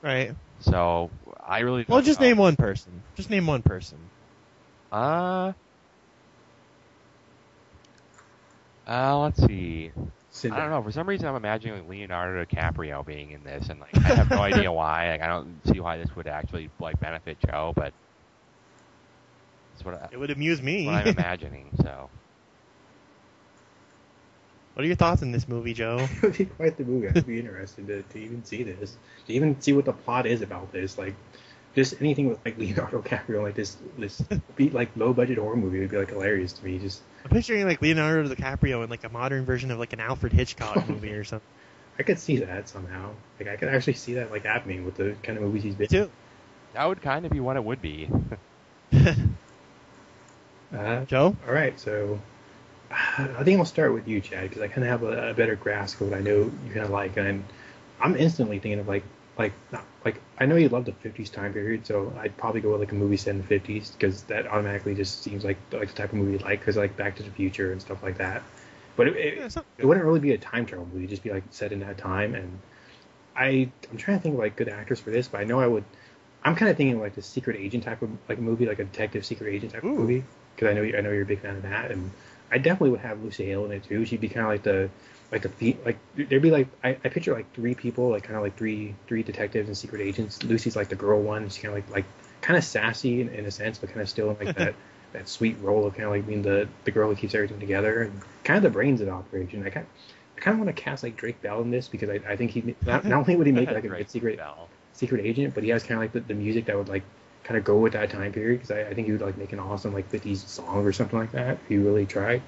Right. So I really don't Well, just know. name one person. Just name one person. Let's see. Sit I don't down. know. For some reason, I'm imagining like Leonardo DiCaprio being in this, and like I have no idea why. Like I don't see why this would actually like benefit Joe, but it's It would amuse me. what I'm imagining. So What are your thoughts on this movie, Joe? It would be quite the movie. I'd be interested to even see this, to even see what the plot is about this. Like, just anything with like Leonardo DiCaprio, like this beat like low budget horror movie would be like hilarious to me. Just I'm picturing like Leonardo DiCaprio in like a modern version of like an Alfred Hitchcock movie or something. I could see that somehow. Like I could actually see that like happening with the kind of movies he's been. Me too. that would kind of be what it would be. Joe? All right, so I think I'll start with you, Chad, because I kind of have a better grasp of what I know you kind of like, and I'm instantly thinking of not I know you love the 50s time period, so I'd probably go with like a movie set in the 50s because that automatically just seems like the type of movie you'd like, because like Back to the Future and stuff like that. But it wouldn't really be a time travel movie; it'd just be like set in that time. And I'm trying to think of like good actors for this, but I know I would. I'm kind of thinking like the secret agent type of like movie, like a detective secret agent type of movie, because I know you're a big fan of that, and I definitely would have Lucy Hale in it too. She'd be kind of like the there'd be like I picture like three people, like kind of like three detectives and secret agents. Lucy's like the girl one. She's kind of like kind of sassy in a sense, but kind of still in like that sweet role of kind of like being the girl who keeps everything together and kind of the brains of the operation. I kind of want to cast like Drake Bell in this because I think he not only would he make like a good secret agent, but he has kind of like the music that would like kind of go with that time period, because I think he would like make an awesome like 50s song or something like that if he really tried.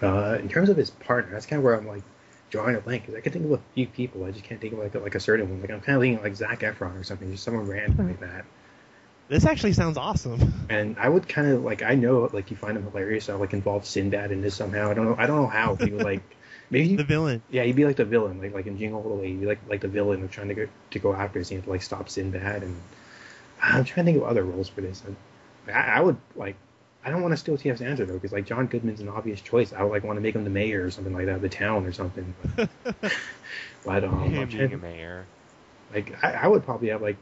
In terms of his partner, that's kind of where I'm like drawing a blank, because I can think of a few people. I just can't think of like a certain one. Like I'm kind of thinking like Zac Efron or something, just someone random like that. This actually sounds awesome. And I would kind of like, I know like you find him hilarious, so I like involve Sinbad in this somehow. I don't know how he would like maybe The villain. Yeah, he'd be like the villain, like in Jingle All the Way. He'd be like the villain of trying to go after us. He had to like stop Sinbad. And I'm trying to think of other roles for this. I would like. I don't want to steal TF's answer though, because like John Goodman's an obvious choice. I would like want to make him the mayor or something like that, the town or something. But Him being a mayor. Like I would probably have like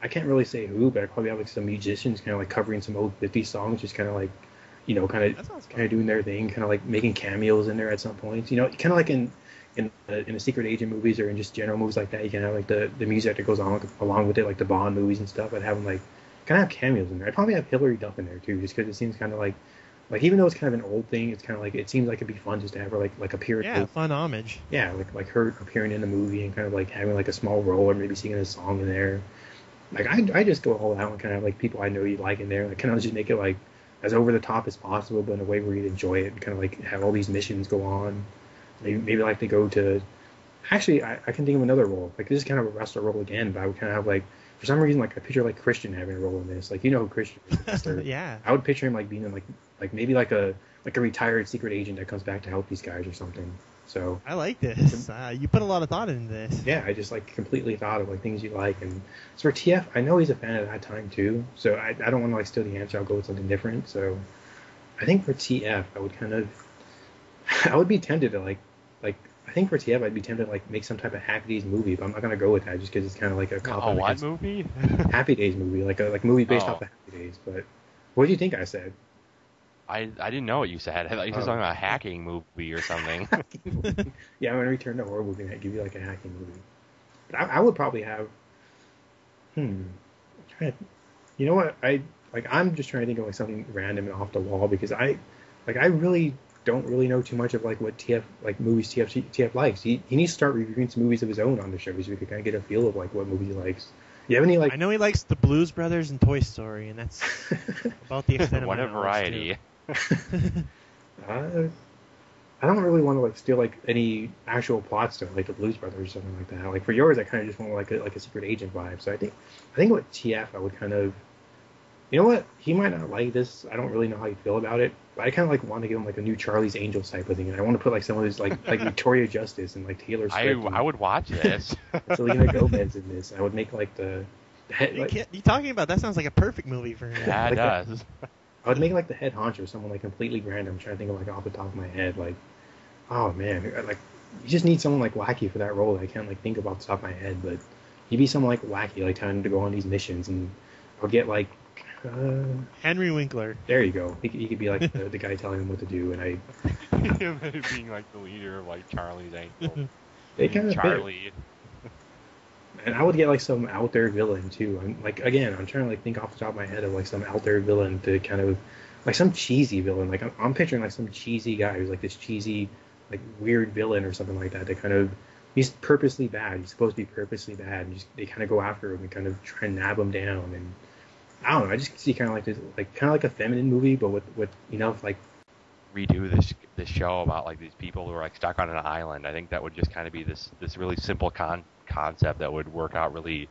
I can't really say who, but I'd probably have like some musicians kind of like covering some old 50s songs, just kind of like, kind of doing their thing, kind of like making cameos in there at some points. Kind of like in the secret agent movies or in just general movies like that, you can have like the music that goes on along with it, like the Bond movies and stuff. I'd have them like kind of have cameos in there. I'd probably have Hilary Duff in there too, just because it seems kind of like even though it's kind of an old thing, it's kind of like it seems like it'd be fun just to have her like appear. Yeah, fun homage. Yeah, like her appearing in the movie and kind of like having like a small role or maybe singing a song in there. Like I just go all out and kind of have like people I know you like in there. Like kind of just make it like as over the top as possible, but in a way where you'd enjoy it and kind of like have all these missions go on. Maybe like they go to. Actually, I can think of another role. Like this is kind of a wrestler role again, but I would kind of have like for some reason like I picture like Christian having a role in this. Like who Christian is. Yeah. I would picture him like being in like maybe like a retired secret agent that comes back to help these guys or something. So I like this. You put a lot of thought into this. Yeah, I just like completely thought of like things you like. And as for TF, I know he's a fan at that time too, so I don't want to like steal the answer. I'll go with something different. So I think for TF, I would be tempted to like I think for TF I'd be tempted to like make some type of Happy Days movie, but I'm not gonna go with that just because it's kind of like a cop. Oh, what movie? Happy Days movie, like a movie based off of Happy Days. But what do you think I said? I didn't know what you said. I thought you were talking about a hacking movie or something. Yeah, I'm gonna return to horror movie and I'd give you like a hacking movie. But I would probably have You know what? I'm just trying to think of like something random and off the wall because I really don't really know too much of like what TF like movies TF likes. He needs to start reviewing some movies of his own on the show so we could kind of get a feel of like what movies he likes. You have any like? I know he likes the Blues Brothers and Toy Story, and that's about the extent of What my a knowledge, variety. I don't really want to like steal like any actual plot stuff like the Blues Brothers or something like that. Like for yours, I kind of just want like a secret agent vibe. So I think with TF, I would kind of, you know what? He might not like this. I don't really know how you feel about it, but I kind of like want to give him like a new Charlie's Angels type of thing, and I want to put like some of his like Victoria Justice and like Taylor Swift. I would watch this. Selena Gomez in this. I would make like the head. Like, you talking about that sounds like a perfect movie for him. Yeah, it like does. I would make like the head honcho, someone like completely random. I'm trying to think of like off the top of my head, like, oh man, like you just need someone like wacky for that role. I can't like think about the top of my head, but he'd be someone like wacky, like telling him to go on these missions, and I'll get like Henry Winkler. there you go. He could be like the guy telling him what to do, and Him being like the leader of like Charlie's Angels. they kind of Charlie. And I would get like some out there villain too. I'm like again, I'm trying to like think off the top of my head of like some out there villain to kind of like some cheesy villain. Like I'm picturing like some cheesy guy who's like this cheesy, like weird villain or something like that. That kind of he's purposely bad. He's supposed to be purposely bad. And they kind of go after him and kind of try and nab him down. And I don't know. I just see kind of like this, like kind of like a feminine movie, but with enough like Redo this show about like these people who are like stuck on an island. I think that would just kind of be this really simple concept that would work out really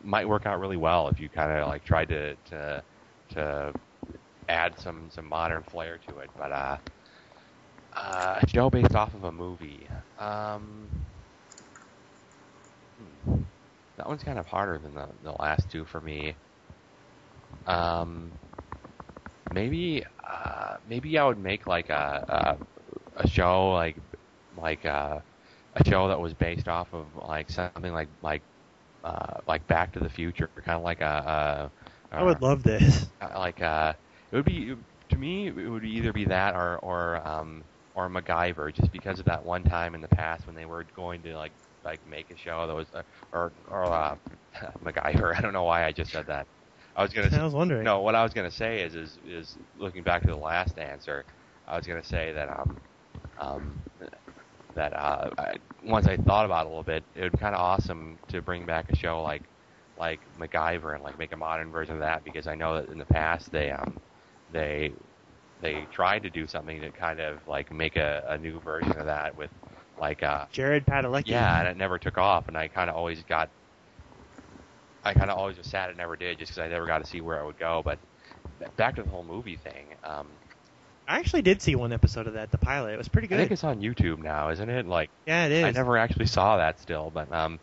might work out really well if you kind of like tried to add some modern flair to it. But a show based off of a movie. That one's kind of harder than the last two for me. Maybe I would make like a show like a show that was based off of like something like Back to the Future, kind of like I would love this. it would be, to me it would either be that or MacGyver, just because of that one time in the past when they were going to like make a show that was or MacGyver. I don't know why I just said that. I was wondering. No, what I was gonna say is looking back to the last answer, I was gonna say that once I thought about it a little bit, it would be kind of awesome to bring back a show like MacGyver and like make a modern version of that, because I know that in the past they tried to do something to kind of like make a new version of that with like Jared Padalecki. Yeah, and it never took off, and I kind of always was sad it never did, just because I never got to see where it would go. But back to the whole movie thing. I actually did see one episode of that, the pilot. It was pretty good. I think it's on YouTube now, isn't it? Like, yeah, it is. I never actually saw that still, but I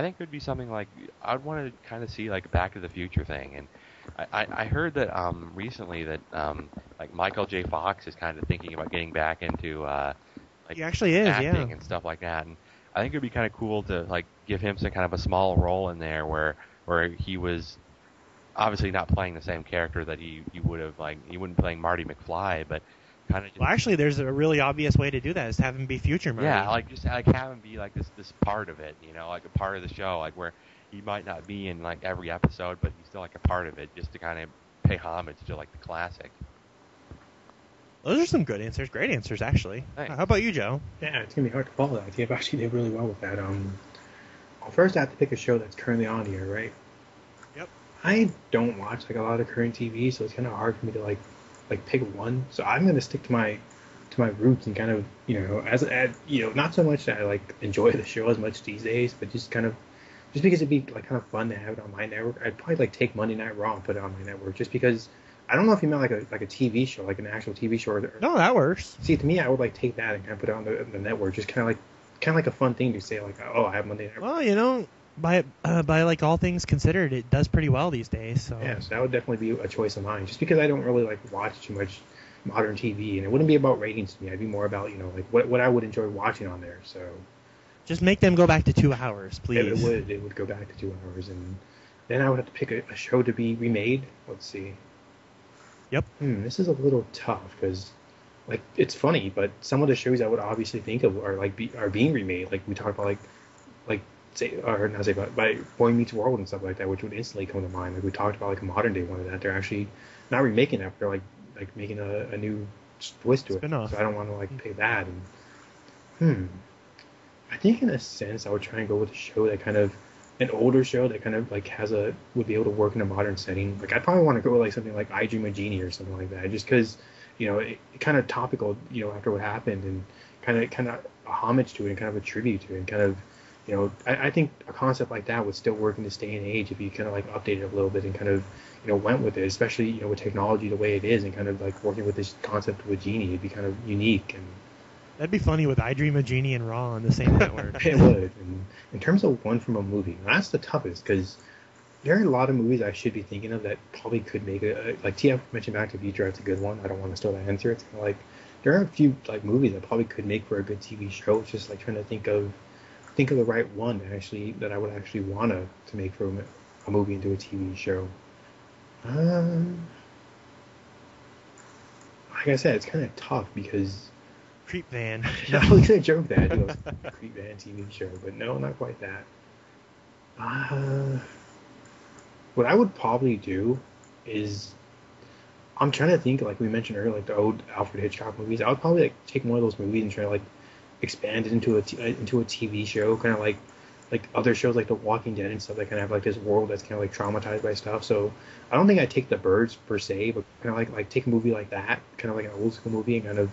think it would be something like I'd want to kind of see like a Back to the Future thing. And I heard that recently that like Michael J. Fox is kind of thinking about getting back into like he actually is, acting yeah, and stuff like that. And I think it'd be kind of cool to like give him some kind of a small role in there where he was obviously not playing the same character that he would have, like he wouldn't be playing Marty McFly, but kind of just, well, actually, there's a really obvious way to do that, is to have him be future Marty. yeah, like just like have him be like this part of it, you know, like a part of the show, like where he might not be in like every episode, but he's still like a part of it, just to kind of pay homage to like the classic. Those are some good answers, great answers actually. Thanks. How about you, Joe? yeah, it's gonna be hard to follow that. I think I've actually did really well with that. Well, first I have to pick a show that's currently on here, right? Yep. I don't watch like a lot of current TV, so it's kind of hard for me to like pick one. So I'm gonna stick to my roots and kind of, you know, as you know, not so much that I like enjoy the show as much these days, but just because it'd be like kind of fun to have it on my network. I'd probably like take Monday Night Raw and put it on my network, just because I don't know if you meant like a TV show, like an actual TV show. No, that works. See, to me, I would like take that and kind of put it on the network, just kind of like a fun thing to say, like, oh, I have Monday Night Raw. Well, you know, by like all things considered, it does pretty well these days. So yeah, so that would definitely be a choice of mine, just because I don't really like watch too much modern TV, and it wouldn't be about ratings to me. I'd be more about, you know, like what I would enjoy watching on there. So just make them go back to 2 hours, please. It would go back to 2 hours, and then I would have to pick a show to be remade. Let's see. Yep. This is a little tough because, like, it's funny, but some of the shows I would obviously think of are being remade. Like we talked about, like say, or not say, but by Boy Meets World and stuff like that, which would instantly come to mind. Like we talked about, like a modern day one of that. They're actually not remaking it. They're like making a new twist to it. Spin-off. So I don't want to like pay that. And I think in a sense I would try and go with a show that kind of an older show that kind of like would be able to work in a modern setting. Like I'd probably want to go with like something like I Dream of Jeannie or something like that, just because it kind of topical, after what happened, and kind of a homage to it and kind of a tribute to it, and kind of I think a concept like that would still work in this day and age if you kind of like updated it a little bit and kind of went with it, especially with technology the way it is, and kind of like working with this concept with Genie. It'd be kind of unique. And that'd be funny with I Dream of Jeannie and Raw on the same network. It would. And in terms of one from a movie, that's the toughest, because there are a lot of movies I should be thinking of that probably could make it. Like TF mentioned Back to the Future, it's a good one. I don't want to steal that answer. It's kind of like there are a few like movies that probably could make for a good TV show. It's just like trying to think of the right one that I would actually want to make from a movie into a TV show. Like I said, it's kind of tough because Creep Van. I was gonna joke that Creep Van TV show, but no, not quite that. What I would probably do is, I'm trying to think, like we mentioned earlier, like the old Alfred Hitchcock movies. I would probably like take one of those movies and try to like expand it into a TV show, kind of like other shows like The Walking Dead and stuff that kind of have like this world that's kind of like traumatized by stuff. So I don't think I'd take The Birds per se, but kind of like take a movie like that, kind of like an old school movie, and kind of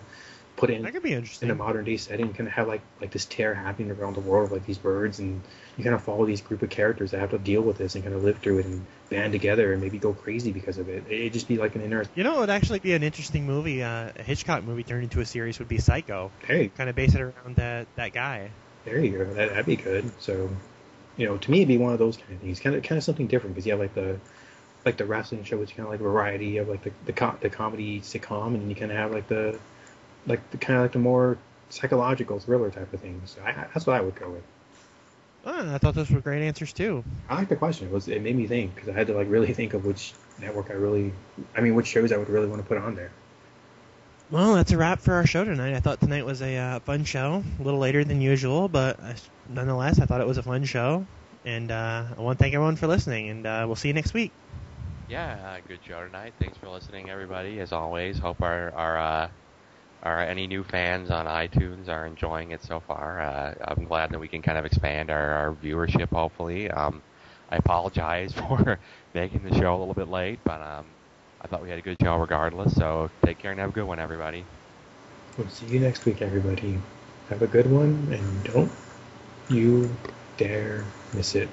put it that could be interesting in a modern day setting, kind of have like this terror happening around the world of like these birds, and you kind of follow these group of characters that have to deal with this and kind of live through it and band together and maybe go crazy because of it. It'd just be like an interesting. It would actually be an interesting movie. A Hitchcock movie turned into a series would be Psycho. Hey, kind of base it around that guy. There you go. That'd be good. So, to me, it'd be one of those kind of things, kind of something different, because you have like the wrestling show, which is kind of like variety of like the comedy sitcom, and then you kind of have like the kind of like the more psychological thriller type of thing. So that's what I would go with. I thought those were great answers too. I like the question. It made me think, because I had to like really think of which network which shows I would really want to put on there. Well, that's a wrap for our show tonight. I thought tonight was a fun show, a little later than usual, but nonetheless, I thought it was a fun show. And I want to thank everyone for listening, and we'll see you next week. Yeah, good show tonight. Thanks for listening, everybody. As always, hope our any new fans on iTunes are enjoying it so far. I'm glad that we can kind of expand our viewership, hopefully. I apologize for making the show a little bit late, but I thought we had a good show regardless. So take care and have a good one, everybody. We'll see you next week, everybody. Have a good one, and don't you dare miss it.